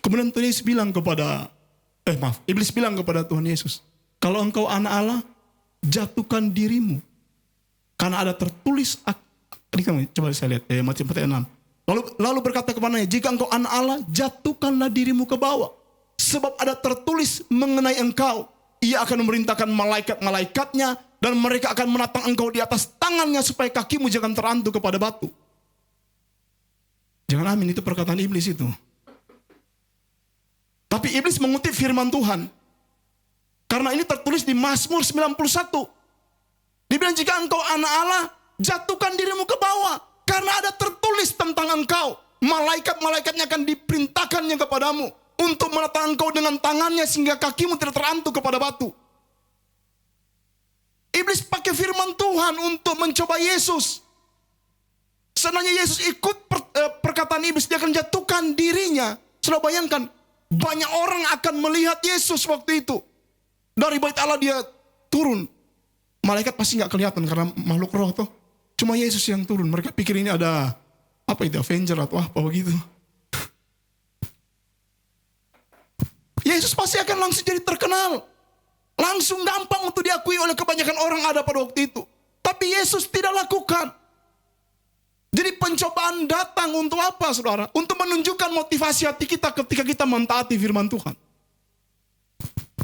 Kemudian Tuhan Yesus bilang kepada, iblis bilang kepada Tuhan Yesus, kalau engkau anak Allah, jatuhkan dirimu. Karena ada tertulis, ini kan, coba saya lihat, Matius 4:6. Lalu berkata kepadanya, jika engkau anak Allah, jatuhkanlah dirimu ke bawah. Sebab ada tertulis mengenai engkau, ia akan memerintahkan malaikat-malaikatnya, dan mereka akan menatang engkau di atas tangannya, supaya kakimu jangan terantuk kepada batu. Jangan amin, itu perkataan iblis itu. Tapi iblis mengutip firman Tuhan. Karena ini tertulis di Mazmur 91. Dia bilang, jika engkau anak Allah, jatuhkan dirimu ke bawah. Karena ada tertulis tentang engkau. Malaikat-malaikatnya akan diperintahkannya kepadamu. Untuk menatang engkau dengan tangannya sehingga kakimu tidak terantuk kepada batu. Iblis pakai firman Tuhan untuk mencoba Yesus. Sebenarnya Yesus ikut perkataan iblis, dia akan jatuhkan dirinya. Sudah bayangkan, banyak orang akan melihat Yesus waktu itu. Dari bait Allah dia turun. Malaikat pasti nggak kelihatan karena makhluk roh tuh. Cuma Yesus yang turun. Mereka pikir ini ada apa itu, Avenger atau apa begitu. Yesus pasti akan langsung jadi terkenal. Langsung gampang untuk diakui oleh kebanyakan orang ada pada waktu itu. Tapi Yesus tidak lakukan. Jadi pencobaan datang untuk apa saudara? Untuk menunjukkan motivasi hati kita ketika kita mentaati firman Tuhan.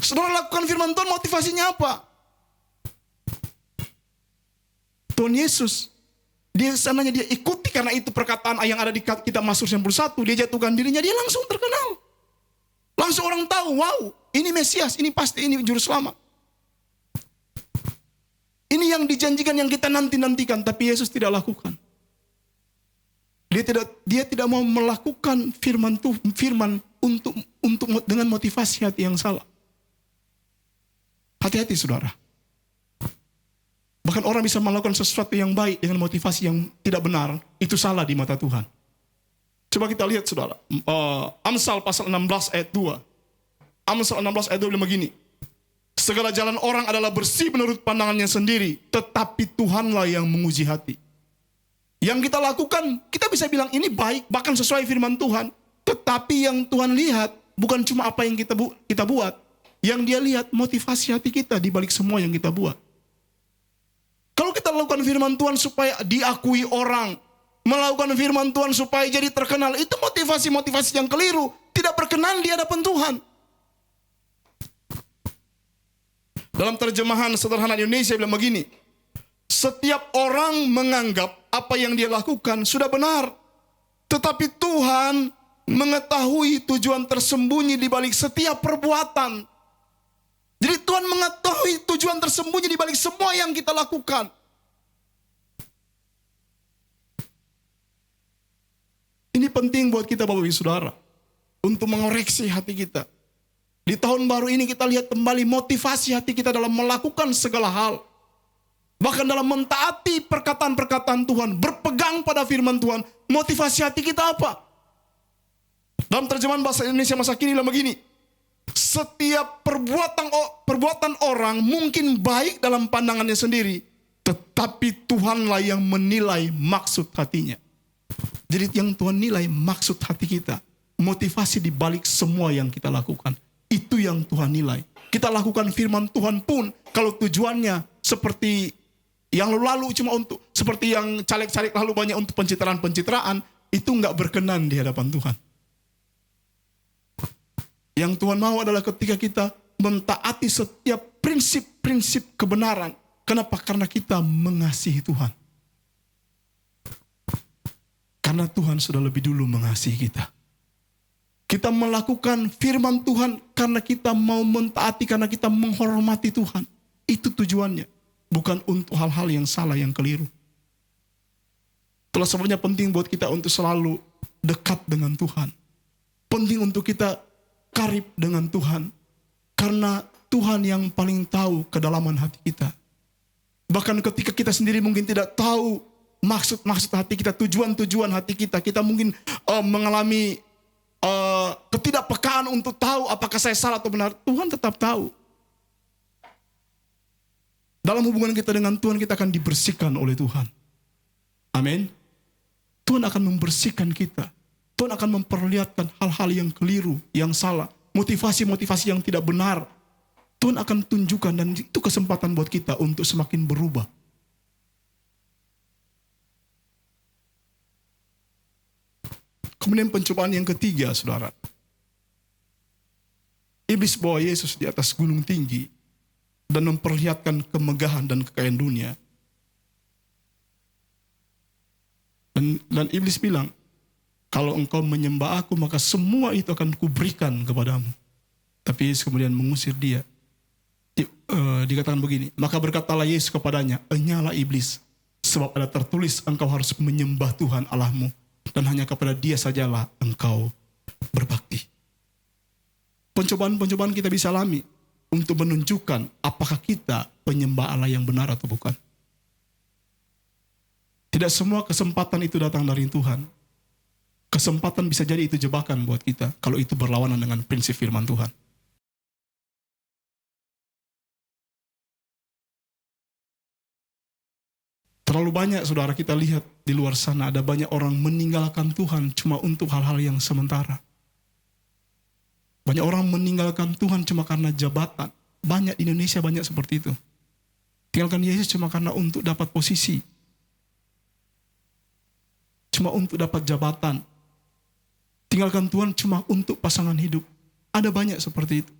Saudara lakukan firman Tuhan, motivasinya apa? Tuhan Yesus, dia sananya dia ikuti karena itu perkataan yang ada di kitab Mazmur 91, dia jatuhkan dirinya, dia langsung terkenal. Langsung orang tahu, wow, ini Mesias, ini pasti ini juru selamat. Ini yang dijanjikan, yang kita nanti-nantikan, tapi Yesus tidak lakukan. Dia tidak mau melakukan firman dengan motivasi hati yang salah. Hati-hati saudara. Bahkan orang bisa melakukan sesuatu yang baik dengan motivasi yang tidak benar, itu salah di mata Tuhan. Coba kita lihat saudara, Amsal pasal 16 ayat 2. Amsal 16 ayat 2 bilang begini, segala jalan orang adalah bersih menurut pandangannya sendiri, tetapi Tuhanlah yang menguji hati. Yang kita lakukan, kita bisa bilang ini baik, bahkan sesuai firman Tuhan. Tetapi yang Tuhan lihat, bukan cuma apa yang kita buat. Yang dia lihat, motivasi hati kita di balik semua yang kita buat. Kalau kita lakukan firman Tuhan supaya diakui orang, melakukan firman Tuhan supaya jadi terkenal, itu motivasi-motivasi yang keliru. Tidak berkenan di hadapan Tuhan. Dalam terjemahan sederhana Indonesia bilang begini, setiap orang menganggap apa yang dia lakukan sudah benar. Tetapi Tuhan mengetahui tujuan tersembunyi di balik setiap perbuatan. Jadi Tuhan mengetahui tujuan tersembunyi di balik semua yang kita lakukan. Ini penting buat kita Bapak Ibu Saudara, untuk mengoreksi hati kita. Di tahun baru ini kita lihat kembali motivasi hati kita dalam melakukan segala hal. Bahkan dalam mentaati perkataan-perkataan Tuhan, berpegang pada firman Tuhan, motivasi hati kita apa? Dalam terjemahan bahasa Indonesia masa kini bilang begini, setiap perbuatan orang mungkin baik dalam pandangannya sendiri, tetapi Tuhanlah yang menilai maksud hatinya. Jadi yang Tuhan nilai maksud hati kita, motivasi di balik semua yang kita lakukan, itu yang Tuhan nilai. Kita lakukan firman Tuhan pun, kalau tujuannya seperti yang lalu cuma untuk, seperti yang caleg-caleg lalu banyak untuk pencitraan-pencitraan, itu nggak berkenan di hadapan Tuhan. Yang Tuhan mau adalah ketika kita mentaati setiap prinsip-prinsip kebenaran. Kenapa? Karena kita mengasihi Tuhan. Karena Tuhan sudah lebih dulu mengasihi kita. Kita melakukan firman Tuhan karena kita mau mentaati, karena kita menghormati Tuhan. Itu tujuannya. Bukan untuk hal-hal yang salah, yang keliru. Itulah sebabnya penting buat kita untuk selalu dekat dengan Tuhan. Penting untuk kita karib dengan Tuhan. Karena Tuhan yang paling tahu kedalaman hati kita. Bahkan ketika kita sendiri mungkin tidak tahu maksud-maksud hati kita, tujuan-tujuan hati kita. Kita mungkin mengalami ketidakpekaan untuk tahu apakah saya salah atau benar. Tuhan tetap tahu. Dalam hubungan kita dengan Tuhan, kita akan dibersihkan oleh Tuhan. Amin. Tuhan akan membersihkan kita. Tuhan akan memperlihatkan hal-hal yang keliru, yang salah. Motivasi-motivasi yang tidak benar. Tuhan akan tunjukkan, dan itu kesempatan buat kita untuk semakin berubah. Kemudian pencobaan yang ketiga, saudara. Iblis bawa Yesus di atas gunung tinggi dan memperlihatkan kemegahan dan kekayaan dunia. Dan iblis bilang, kalau engkau menyembah aku, maka semua itu akan kuberikan kepadamu. Tapi Yesus kemudian mengusir dia. Dikatakan begini, maka berkatalah Yesus kepadanya, enyalah iblis, sebab ada tertulis engkau harus menyembah Tuhan Allahmu, dan hanya kepada Dia sajalah engkau berbakti. Pencobaan-pencobaan kita bisa alami untuk menunjukkan apakah kita penyembah Allah yang benar atau bukan. Tidak semua kesempatan itu datang dari Tuhan. Kesempatan bisa jadi itu jebakan buat kita kalau itu berlawanan dengan prinsip firman Tuhan. Terlalu banyak saudara kita lihat di luar sana, ada banyak orang meninggalkan Tuhan cuma untuk hal-hal yang sementara. Banyak orang meninggalkan Tuhan cuma karena jabatan. Banyak di Indonesia banyak seperti itu. Tinggalkan Yesus cuma karena untuk dapat posisi. Cuma untuk dapat jabatan. Tinggalkan Tuhan cuma untuk pasangan hidup. Ada banyak seperti itu.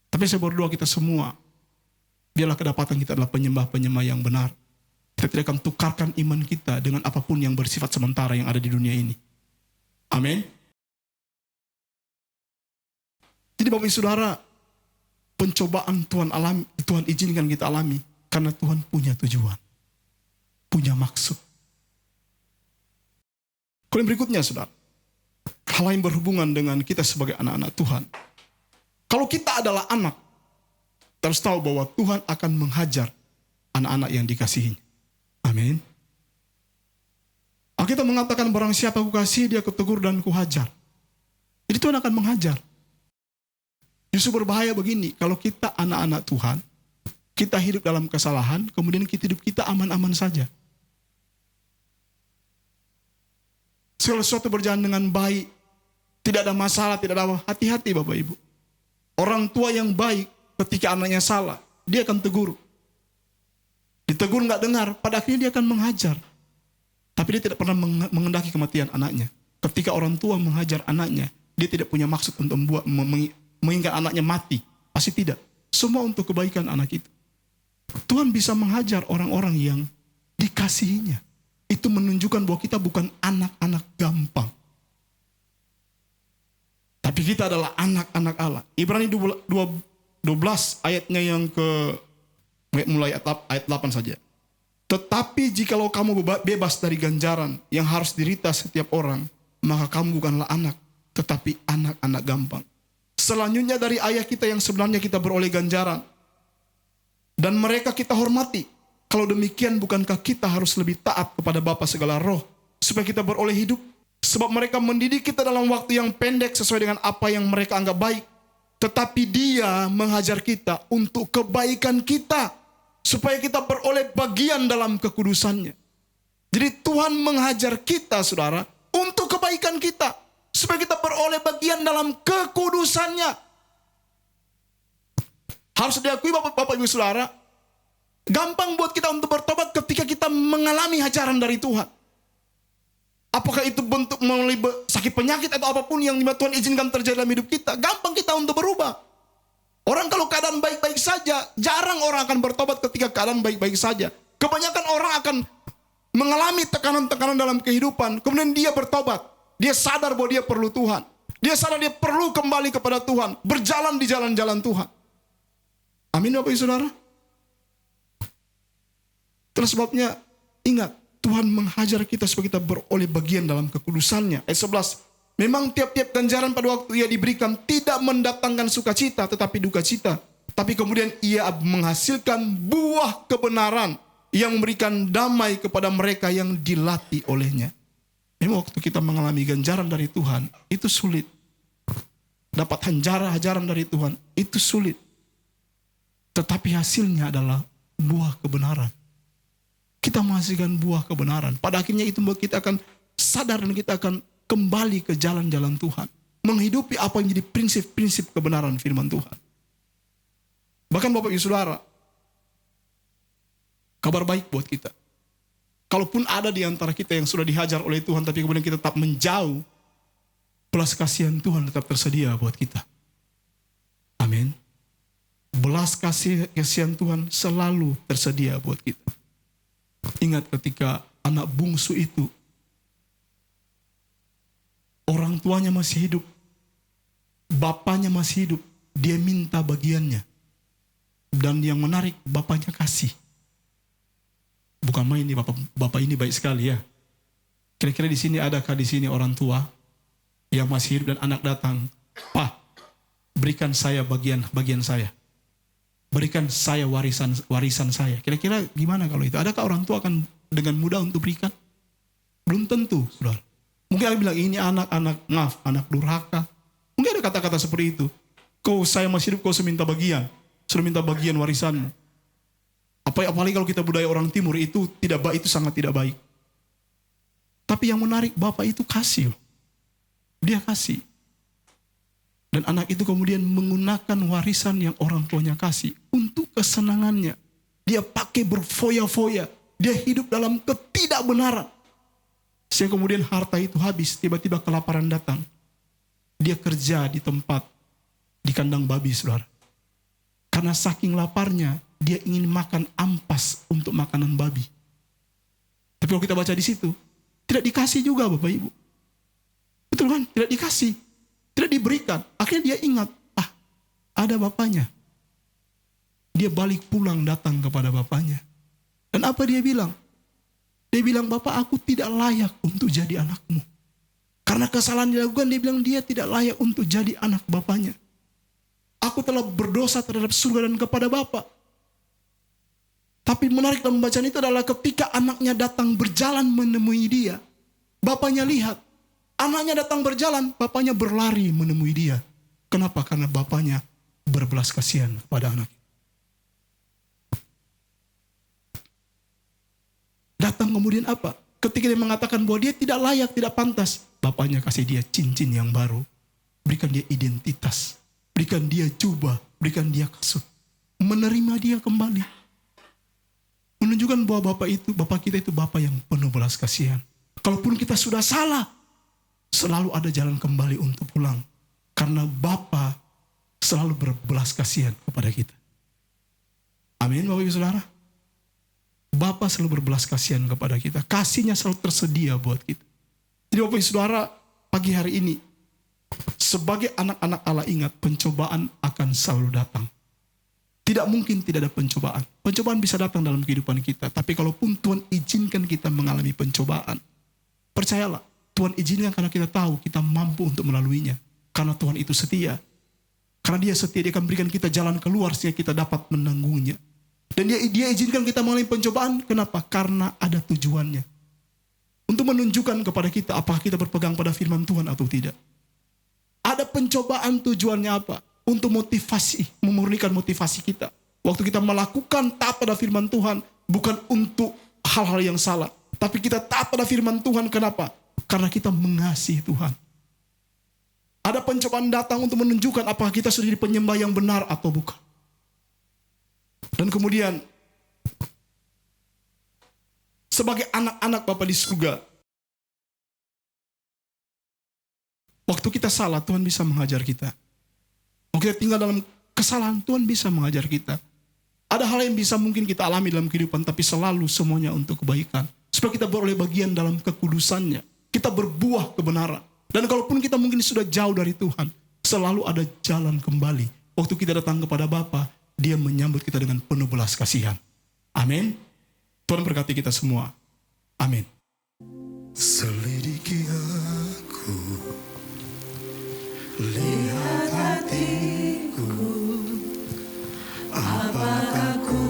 Tapi saya berdoa kita semua, biarlah kedapatan kita adalah penyembah-penyembah yang benar. Kita tidak akan tukarkan iman kita dengan apapun yang bersifat sementara yang ada di dunia ini. Amin. Jadi Bapak Ibu Saudara, pencobaan Tuhan izinkan kita alami karena Tuhan punya tujuan, punya maksud. Kemudian berikutnya Saudara, hal lain berhubungan dengan kita sebagai anak-anak Tuhan. Kalau kita adalah anak, terus tahu bahwa Tuhan akan menghajar anak-anak yang dikasihinya. Amin. Alkitab mengatakan barang siapa aku kasih, dia kutegur dan kuhajar. Jadi Tuhan akan menghajar. Justru berbahaya begini, kalau kita anak-anak Tuhan, kita hidup dalam kesalahan, kemudian hidup kita aman-aman saja. Segala sesuatu berjalan dengan baik, tidak ada masalah, tidak ada hati-hati Bapak Ibu. Orang tua yang baik ketika anaknya salah, dia akan tegur. Ditegur nggak dengar, pada akhirnya dia akan menghajar. Tapi dia tidak pernah mengendaki kematian anaknya. Ketika orang tua menghajar anaknya, dia tidak punya maksud untuk mengingat anaknya mati. Pasti tidak. Semua untuk kebaikan anak itu. Tuhan bisa menghajar orang-orang yang dikasihinya. Itu menunjukkan bahwa kita bukan anak-anak gampang. Tapi kita adalah anak-anak Allah. Ibrani 12 ayatnya yang mulai ayat 8 saja. Tetapi jikalau kamu bebas dari ganjaran yang harus dirita setiap orang, maka kamu bukanlah anak, tetapi anak-anak gampang. Selanjutnya dari ayah kita yang sebenarnya kita beroleh ganjaran. Dan mereka kita hormati. Kalau demikian bukankah kita harus lebih taat kepada Bapa segala roh, supaya kita beroleh hidup? Sebab mereka mendidik kita dalam waktu yang pendek sesuai dengan apa yang mereka anggap baik. Tetapi Dia menghajar kita untuk kebaikan kita, supaya kita beroleh bagian dalam kekudusannya. Jadi Tuhan menghajar kita, saudara, untuk kebaikan kita, supaya kita beroleh bagian dalam kekudusannya. Harus diakui Bapak Ibu Saudara, gampang buat kita untuk bertobat ketika kita mengalami hajaran dari Tuhan. Apakah itu bentuk melalui sakit penyakit atau apapun yang Tuhan izinkan terjadi dalam hidup kita, gampang kita untuk berubah. Orang kalau keadaan baik-baik saja, jarang orang akan bertobat ketika keadaan baik-baik saja. Kebanyakan orang akan mengalami tekanan-tekanan dalam kehidupan, kemudian dia bertobat. Dia sadar bahwa dia perlu Tuhan. Dia sadar dia perlu kembali kepada Tuhan, berjalan di jalan-jalan Tuhan. Amin Bapak Ibu Saudara. Terus sebabnya, ingat, Tuhan menghajar kita supaya kita beroleh bagian dalam kekudusannya. Ayat 11. Memang tiap-tiap ganjaran pada waktu ia diberikan tidak mendatangkan sukacita tetapi duka cita. Tapi kemudian ia menghasilkan buah kebenaran yang memberikan damai kepada mereka yang dilatih olehnya. Memang waktu kita mengalami ganjaran dari Tuhan, itu sulit. Dapat hajaran dari Tuhan, itu sulit. Tetapi hasilnya adalah buah kebenaran. Kita menghasilkan buah kebenaran. Pada akhirnya itu membuat kita akan sadar dan kita akan kembali ke jalan-jalan Tuhan. Menghidupi apa yang menjadi prinsip-prinsip kebenaran firman Tuhan. Bahkan Bapak Ibu Saudara, kabar baik buat kita. Kalaupun ada di antara kita yang sudah dihajar oleh Tuhan, tapi kemudian kita tetap menjauh, belas kasihan Tuhan tetap tersedia buat kita. Amin. Belas kasihan Tuhan selalu tersedia buat kita. Ingat ketika anak bungsu itu, orang tuanya masih hidup, bapaknya masih hidup, dia minta bagiannya. Dan yang menarik, bapaknya kasih. Bukan main nih, bapak ini baik sekali ya. Kira-kira di sini adakah di sini orang tua yang masih hidup dan anak datang, Pak, berikan saya bagian saya. Berikan saya warisan saya. Kira-kira gimana kalau itu? Adakah orang tua akan dengan mudah untuk berikan? Belum tentu, saudara. Mungkin ada bilang ini anak durhaka. Mungkin ada kata-kata seperti itu. Saya masih hidup, kau sudah minta bagian. Sudah minta bagian warisanmu. Apalagi kalau kita budaya orang timur itu tidak baik, itu sangat tidak baik. Tapi yang menarik, bapak itu kasih. Dia kasih. Dan anak itu kemudian menggunakan warisan yang orang tuanya kasih untuk kesenangannya. Dia pakai berfoya-foya. Dia hidup dalam ketidakbenaran. Sehingga kemudian harta itu habis, tiba-tiba kelaparan datang. Dia kerja di tempat, di kandang babi, saudara. Karena saking laparnya, dia ingin makan ampas untuk makanan babi. Tapi kalau kita baca di situ, tidak dikasih juga Bapak Ibu. Betul kan? Tidak dikasih. Tidak diberikan. Akhirnya dia ingat, ada bapaknya. Dia balik pulang datang kepada bapaknya. Dan apa dia bilang? Dia bilang, Bapak, aku tidak layak untuk jadi anakmu. Karena kesalahan dilakukan, dia bilang dia tidak layak untuk jadi anak bapaknya. Aku telah berdosa terhadap surga dan kepada Bapa. Tapi menarik dalam bacaan itu adalah ketika anaknya datang berjalan menemui dia, bapaknya lihat. Anaknya datang berjalan, bapaknya berlari menemui dia. Kenapa? Karena bapaknya berbelas kasihan pada anak. Datang kemudian apa? Ketika dia mengatakan bahwa dia tidak layak, tidak pantas, bapaknya kasih dia cincin yang baru. Berikan dia identitas. Berikan dia jubah. Berikan dia kasut. Menerima dia kembali. Menunjukkan bahwa Bapak kita itu Bapak yang penuh belas kasihan. Kalaupun kita sudah salah, selalu ada jalan kembali untuk pulang. Karena Bapa selalu berbelas kasihan kepada kita. Amin, Bapak Ibu Saudara. Bapa selalu berbelas kasihan kepada kita. Kasihnya selalu tersedia buat kita. Jadi Bapak Ibu Saudara, pagi hari ini, sebagai anak-anak Allah ingat, pencobaan akan selalu datang. Tidak mungkin tidak ada pencobaan. Pencobaan bisa datang dalam kehidupan kita. Tapi kalaupun Tuhan izinkan kita mengalami pencobaan, percayalah, Tuhan izinkan karena kita tahu kita mampu untuk melaluinya. Karena Tuhan itu setia. Karena dia setia, dia akan berikan kita jalan keluar sehingga kita dapat menanggungnya. Dan dia izinkan kita mengalami pencobaan. Kenapa? Karena ada tujuannya. Untuk menunjukkan kepada kita apakah kita berpegang pada firman Tuhan atau tidak. Ada pencobaan, tujuannya apa? Untuk motivasi, memurnikan motivasi kita. Waktu kita melakukan taat pada firman Tuhan, bukan untuk hal-hal yang salah. Tapi kita taat pada firman Tuhan, kenapa? Karena kita mengasihi Tuhan. Ada pencobaan datang untuk menunjukkan apakah kita sudah jadi penyembah yang benar atau bukan. Dan kemudian, sebagai anak-anak Bapa di surga, waktu kita salah, Tuhan bisa mengajar kita. Waktu kita tinggal dalam kesalahan, Tuhan bisa mengajar kita. Ada hal yang bisa mungkin kita alami dalam kehidupan, tapi selalu semuanya untuk kebaikan. Supaya kita beroleh bagian dalam kekudusannya. Kita berbuah kebenaran. Dan kalaupun kita mungkin sudah jauh dari Tuhan, selalu ada jalan kembali. Waktu kita datang kepada Bapa, Dia menyambut kita dengan penuh belas kasihan. Amin. Tuhan berkati kita semua. Amin. Selidiki aku, lihat hatiku, apakah ku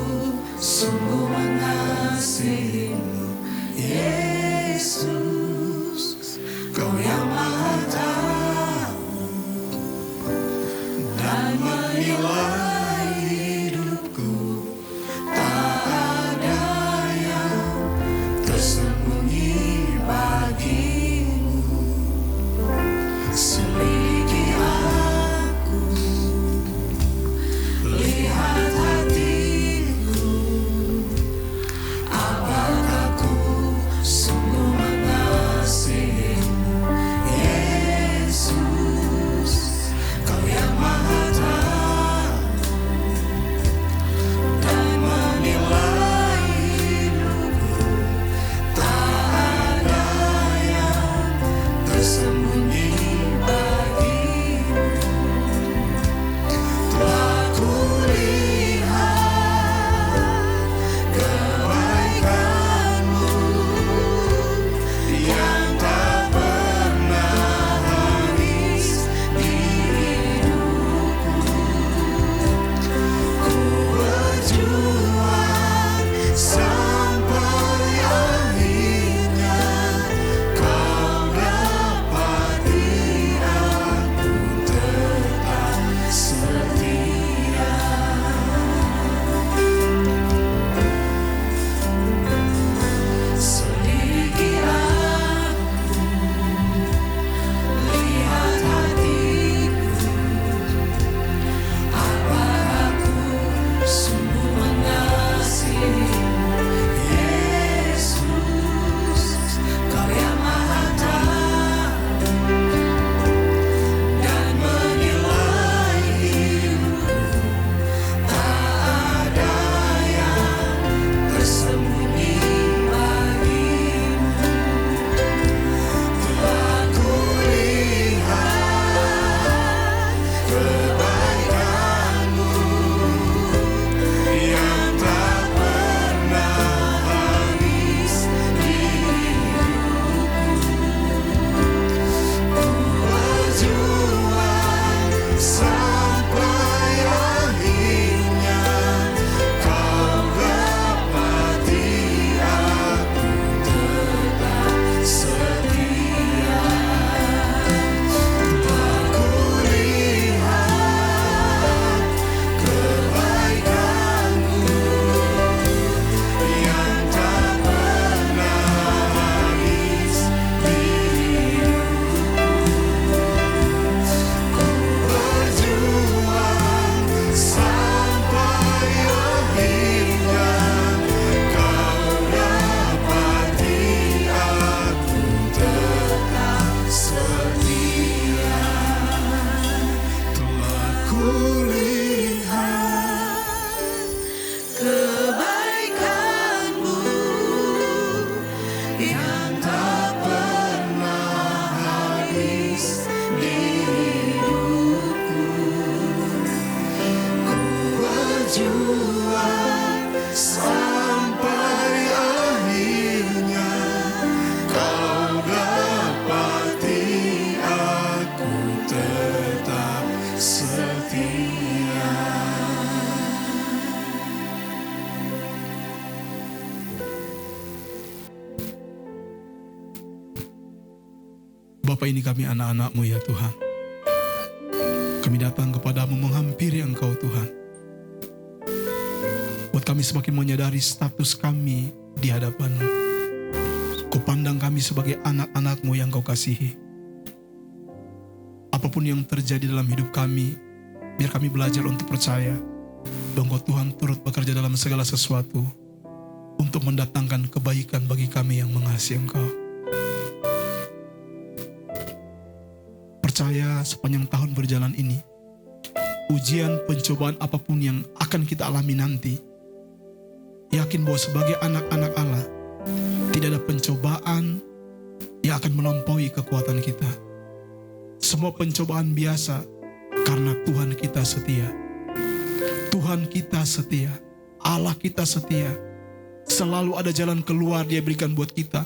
sungguh mengasihimu, Yesus, Kau yang Maha Tahu dan menilai hidupku, tak ada yang tersembunyi bagimu. Selidiki aku, lihat hatiku, Bapa, ini kami anak-anak-Mu ya Tuhan. Kami datang kepadamu menghampiri Engkau Tuhan. Buat kami semakin menyadari status kami di hadapan-Mu. Kau pandang kami sebagai anak-anak-Mu yang Kau kasihi. Apapun yang terjadi dalam hidup kami, biar kami belajar untuk percaya bahwa Engkau Tuhan turut bekerja dalam segala sesuatu untuk mendatangkan kebaikan bagi kami yang mengasihi Engkau. Percaya sepanjang tahun berjalan ini, ujian pencobaan apapun yang akan kita alami nanti, yakin bahwa sebagai anak-anak Allah, tidak ada pencobaan yang akan melampaui kekuatan kita. Semua pencobaan biasa karena Tuhan kita setia. Tuhan kita setia, Allah kita setia. Selalu ada jalan keluar Dia berikan buat kita,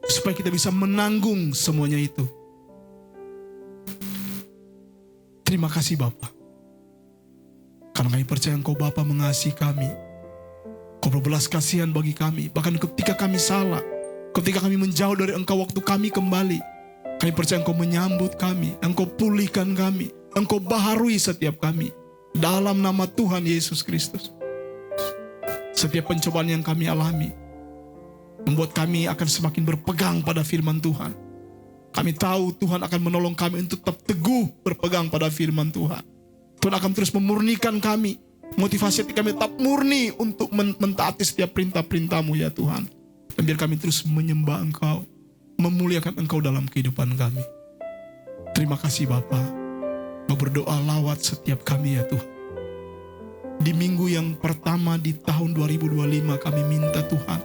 supaya kita bisa menanggung semuanya itu. Terima kasih Bapa, karena kami percaya Engkau Bapa mengasihi kami. Kau berbelas kasihan bagi kami, bahkan ketika kami salah, ketika kami menjauh dari Engkau waktu kami kembali, kami percaya Engkau menyambut kami, Engkau pulihkan kami, Engkau baharui setiap kami. Dalam nama Tuhan Yesus Kristus. Setiap pencobaan yang kami alami membuat kami akan semakin berpegang pada firman Tuhan. Kami tahu Tuhan akan menolong kami untuk tetap teguh berpegang pada firman Tuhan. Tuhan akan terus memurnikan kami, motivasi hati kami tetap murni untuk mentaati setiap perintah-perintah-Mu ya Tuhan. Dan biar kami terus menyembah Engkau, memuliakan Engkau dalam kehidupan kami. Terima kasih Bapa. Kau berdoa lawat setiap kami ya Tuhan. Di minggu yang pertama di tahun 2025 kami minta Tuhan,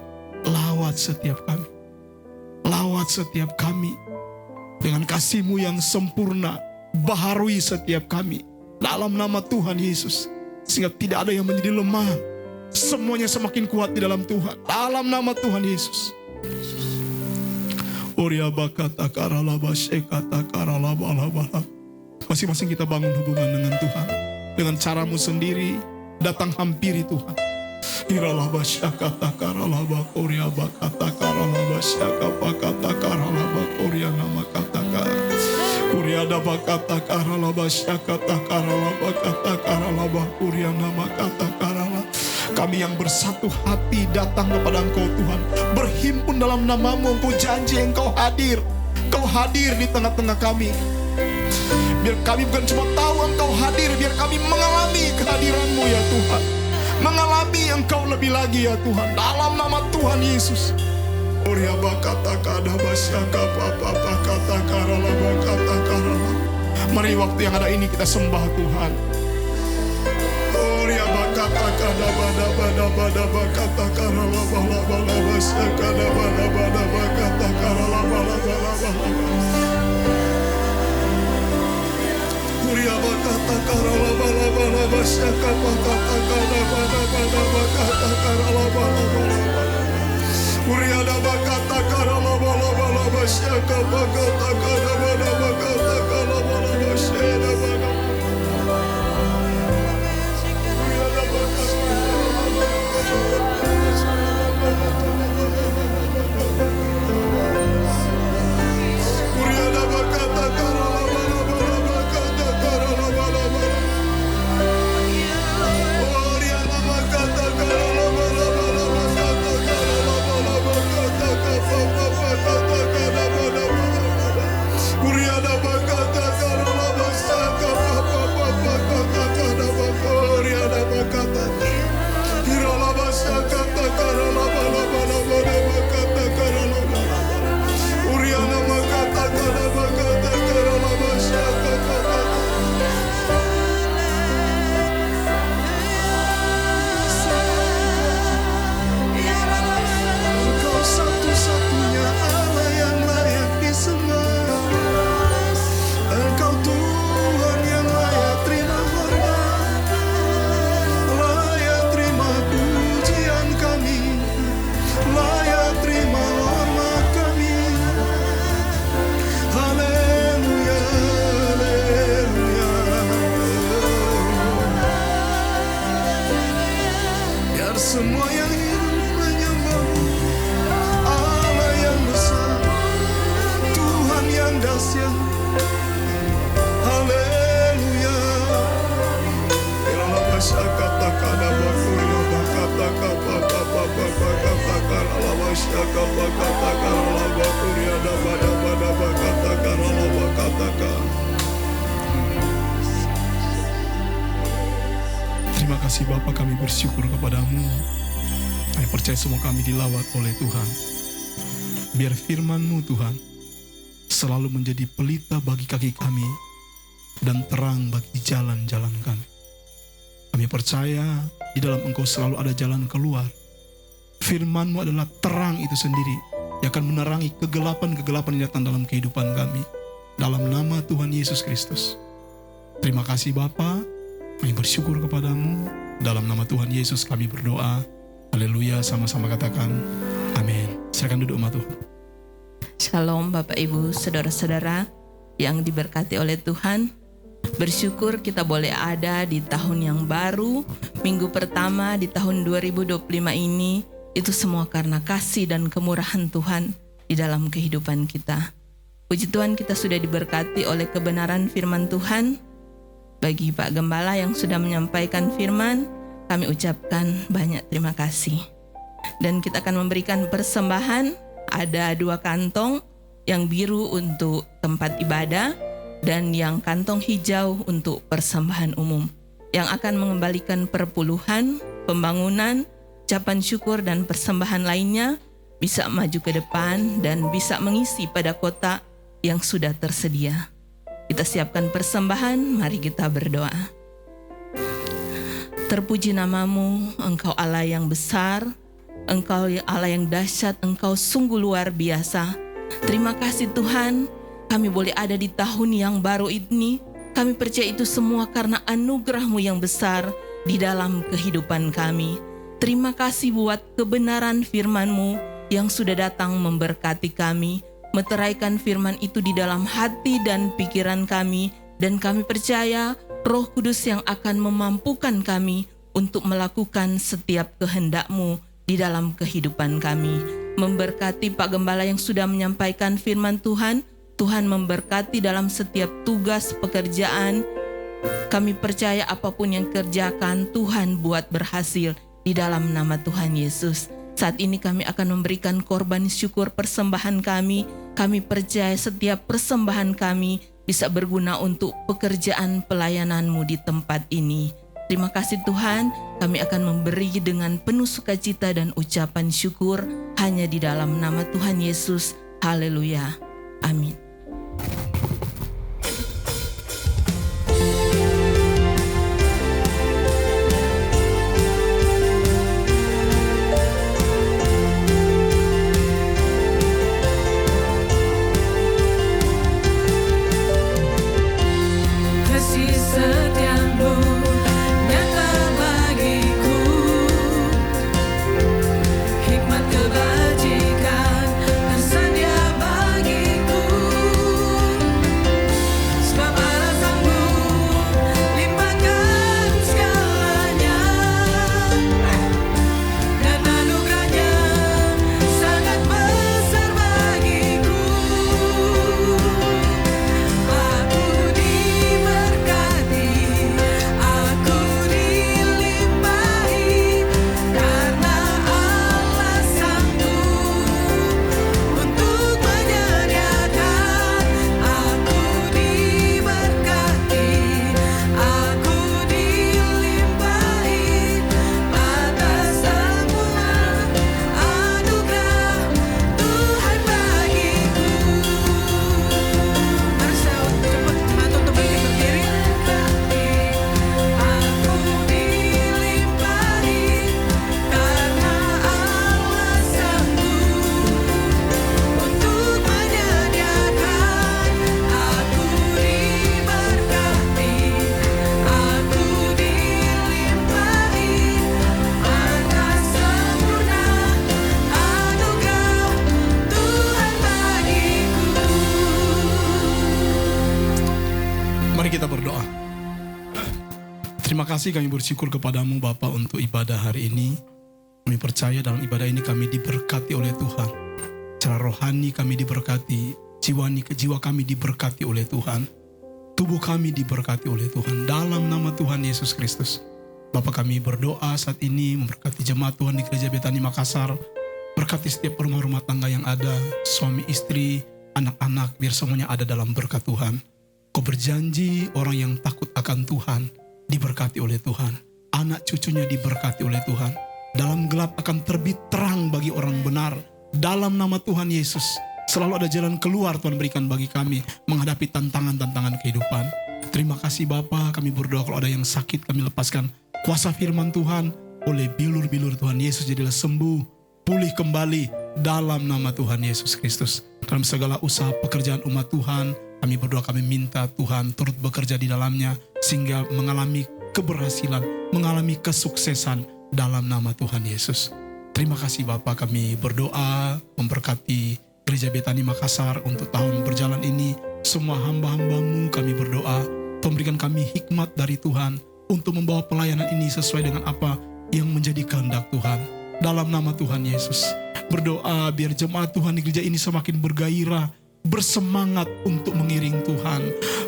lawat setiap kami. Lawat setiap kami dengan kasih-Mu yang sempurna, baharui setiap kami dalam nama Tuhan Yesus, sehingga tidak ada yang menjadi lemah. Semuanya semakin kuat di dalam Tuhan, dalam nama Tuhan Yesus. Masing-masing kita bangun hubungan dengan Tuhan dengan caramu sendiri. Datang hampiri Tuhan. Kami yang bersatu hati datang kepada Engkau Tuhan, berhimpun dalam nama-Mu. Engkau janji Engkau hadir. Engkau hadir di tengah-tengah kami. Biar kami bukan cuma tahu Engkau hadir, biar kami mengalami kehadiran-Mu ya Tuhan. Mengalami Engkau lebih lagi ya Tuhan, dalam nama Tuhan Yesus. Mari waktu yang ada ini kita sembah Tuhan. Semua yang hidup menyembah Allah yang besar, Tuhan yang dahsyat. Terima kasih Bapa, kami bersyukur kepadamu. Kami percaya semua kami dilawat oleh Tuhan. Biar firman-Mu Tuhan selalu menjadi pelita bagi kaki kami dan terang bagi jalan-jalan kami. Kami percaya di dalam Engkau selalu ada jalan keluar. Firman-Mu adalah terang itu sendiri yang akan menerangi kegelapan-kegelapan yang datang dalam kehidupan kami. Dalam nama Tuhan Yesus Kristus. Terima kasih Bapa, kami bersyukur kepadamu. Dalam nama Tuhan Yesus kami berdoa. Haleluya, sama-sama katakan amin. Silakan duduk umat Tuhan. Shalom Bapak Ibu, Saudara-saudara yang diberkati oleh Tuhan. Bersyukur kita boleh ada di tahun yang baru, minggu pertama di tahun 2025 ini. Itu semua karena kasih dan kemurahan Tuhan di dalam kehidupan kita. Puji Tuhan, kita sudah diberkati oleh kebenaran firman Tuhan. Bagi Pak Gembala yang sudah menyampaikan firman, kami ucapkan banyak terima kasih. Dan kita akan memberikan persembahan. Ada 2 kantong, yang biru untuk tempat ibadah dan yang kantong hijau untuk persembahan umum, yang akan mengembalikan perpuluhan, pembangunan, ucapan syukur dan persembahan lainnya bisa maju ke depan dan bisa mengisi pada kotak yang sudah tersedia. Kita siapkan persembahan, mari kita berdoa. Terpuji namamu, Engkau Allah yang besar, Engkau Allah yang dahsyat, Engkau sungguh luar biasa. Terima kasih Tuhan, kami boleh ada di tahun yang baru ini. Kami percaya itu semua karena anugerah-Mu yang besar di dalam kehidupan kami. Terima kasih buat kebenaran firman-Mu yang sudah datang memberkati kami, meteraikan firman itu di dalam hati dan pikiran kami, dan kami percaya Roh Kudus yang akan memampukan kami untuk melakukan setiap kehendak-Mu di dalam kehidupan kami. Memberkati Pak Gembala yang sudah menyampaikan firman Tuhan. Tuhan memberkati dalam setiap tugas pekerjaan. Kami percaya apapun yang kerjakan, Tuhan buat berhasil di dalam nama Tuhan Yesus. Saat ini kami akan memberikan korban syukur persembahan kami. Kami percaya setiap persembahan kami bisa berguna untuk pekerjaan pelayanan-Mu di tempat ini. Terima kasih Tuhan, kami akan memberi dengan penuh sukacita dan ucapan syukur hanya di dalam nama Tuhan Yesus. Haleluya. Amin. kita berdoa. Terima kasih, kami bersyukur kepadamu Bapa untuk ibadah hari ini. Kami percaya dalam ibadah ini kami diberkati oleh Tuhan. Secara rohani kami diberkati, jiwa kami diberkati oleh Tuhan. Tubuh kami diberkati oleh Tuhan. Dalam nama Tuhan Yesus Kristus. Bapa, kami berdoa saat ini memberkati jemaat Tuhan di Gereja Betani Makassar. Berkati setiap rumah-rumah tangga yang ada, suami istri, anak-anak, biar semuanya ada dalam berkat Tuhan. Kau berjanji orang yang takut akan Tuhan diberkati oleh Tuhan. Anak cucunya diberkati oleh Tuhan. Dalam gelap akan terbit terang bagi orang benar. Dalam nama Tuhan Yesus, selalu ada jalan keluar Tuhan berikan bagi kami menghadapi tantangan-tantangan kehidupan. Terima kasih Bapa, kami berdoa kalau ada yang sakit kami lepaskan kuasa firman Tuhan. Oleh bilur-bilur Tuhan Yesus jadilah sembuh, pulih kembali dalam nama Tuhan Yesus Kristus. Dalam segala usaha pekerjaan umat Tuhan, kami berdoa, kami minta Tuhan turut bekerja di dalamnya sehingga mengalami keberhasilan, mengalami kesuksesan dalam nama Tuhan Yesus. Terima kasih Bapa, kami berdoa memberkati Gereja Betani Makassar untuk tahun berjalan ini. Semua hamba-hamba-Mu kami berdoa, Tuhan berikan kami hikmat dari Tuhan untuk membawa pelayanan ini sesuai dengan apa yang menjadi kehendak Tuhan. Dalam nama Tuhan Yesus, berdoa biar jemaat Tuhan di gereja ini semakin bergairah, bersemangat untuk mengiring Tuhan,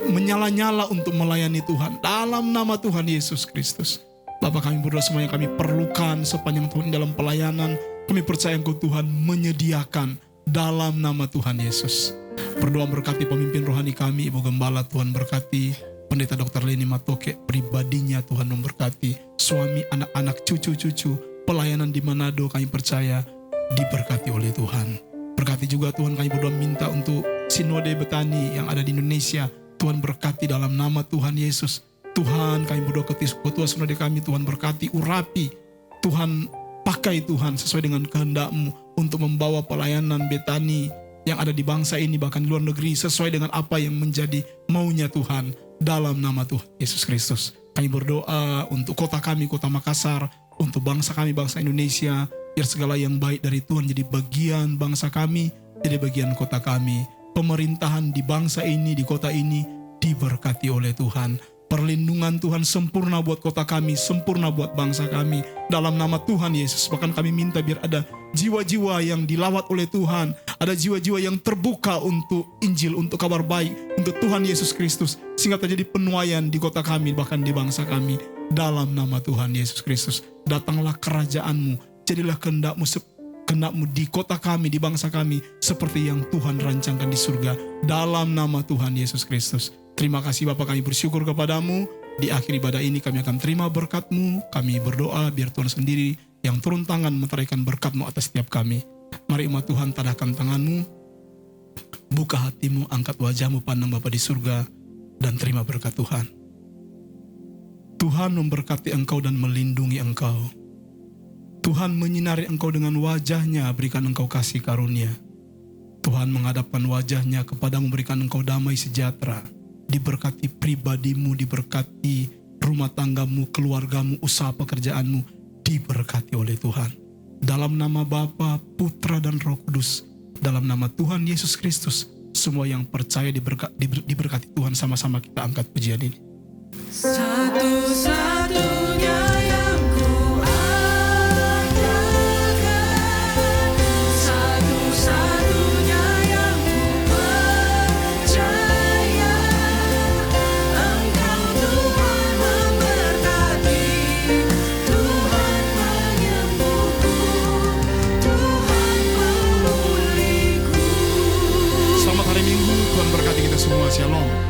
menyala-nyala untuk melayani Tuhan. Dalam nama Tuhan Yesus Kristus. Bapak, kami berdoa semua yang kami perlukan sepanjang tahun dalam pelayanan, kami percaya Engkau Tuhan menyediakan dalam nama Tuhan Yesus. Berdoa berkati pemimpin rohani kami, Ibu Gembala Tuhan berkati, Pendeta Dr. Leni Matoke pribadinya Tuhan memberkati, suami, anak-anak, cucu-cucu, pelayanan di Manado kami percaya diberkati oleh Tuhan. Berkati juga Tuhan, kami berdoa minta untuk Sinode Betani yang ada di Indonesia, Tuhan berkati dalam nama Tuhan Yesus. Tuhan, kami berdoa ketua Sinode kami, Tuhan berkati, urapi, Tuhan pakai Tuhan sesuai dengan kehendak-Mu untuk membawa pelayanan Betani yang ada di bangsa ini bahkan di luar negeri sesuai dengan apa yang menjadi maunya Tuhan dalam nama Tuhan Yesus Kristus. Kami berdoa untuk kota kami, kota Makassar, untuk bangsa kami, bangsa Indonesia, biar segala yang baik dari Tuhan jadi bagian bangsa kami, jadi bagian kota kami. Pemerintahan di bangsa ini, di kota ini diberkati oleh Tuhan. Perlindungan Tuhan sempurna buat kota kami, sempurna buat bangsa kami. Dalam nama Tuhan Yesus, bahkan kami minta biar ada jiwa-jiwa yang dilawat oleh Tuhan. Ada jiwa-jiwa yang terbuka untuk Injil, untuk kabar baik, untuk Tuhan Yesus Kristus. Sehingga terjadi penuaian di kota kami, bahkan di bangsa kami. Dalam nama Tuhan Yesus Kristus, datanglah kerajaan-Mu. Jadilah kehendak-Mu di kota kami, di bangsa kami, seperti yang Tuhan rancangkan di surga. Dalam nama Tuhan Yesus Kristus. Terima kasih Bapa, kami bersyukur kepadamu. Di akhir ibadah ini kami akan terima berkat-Mu. Kami berdoa biar Tuhan sendiri yang turun tangan meteraikan berkat-Mu atas setiap kami. Mari umat Tuhan tadahkan tangan-Mu, buka hati-Mu, angkat wajah-Mu, pandang Bapa di surga, dan terima berkat Tuhan. Tuhan memberkati engkau dan melindungi engkau. Tuhan menyinari engkau dengan wajah-Nya, berikan engkau kasih karunia. Tuhan menghadapkan wajah-Nya kepadamu, berikan engkau damai sejahtera. Diberkati pribadimu, diberkati rumah tanggamu, keluargamu, usaha pekerjaanmu, diberkati oleh Tuhan. Dalam nama Bapa, Putra dan Roh Kudus, dalam nama Tuhan Yesus Kristus, semua yang percaya diberkati Tuhan. Sama-sama kita angkat pujian ini. Satu-satunya yang ku andalkan, satu-satunya yang ku percaya, Engkau Tuhan memberkati, Tuhan penyembuhku, Tuhan pemulihku. Selamat hari Minggu, Tuhan berkati kita semua. Shalom.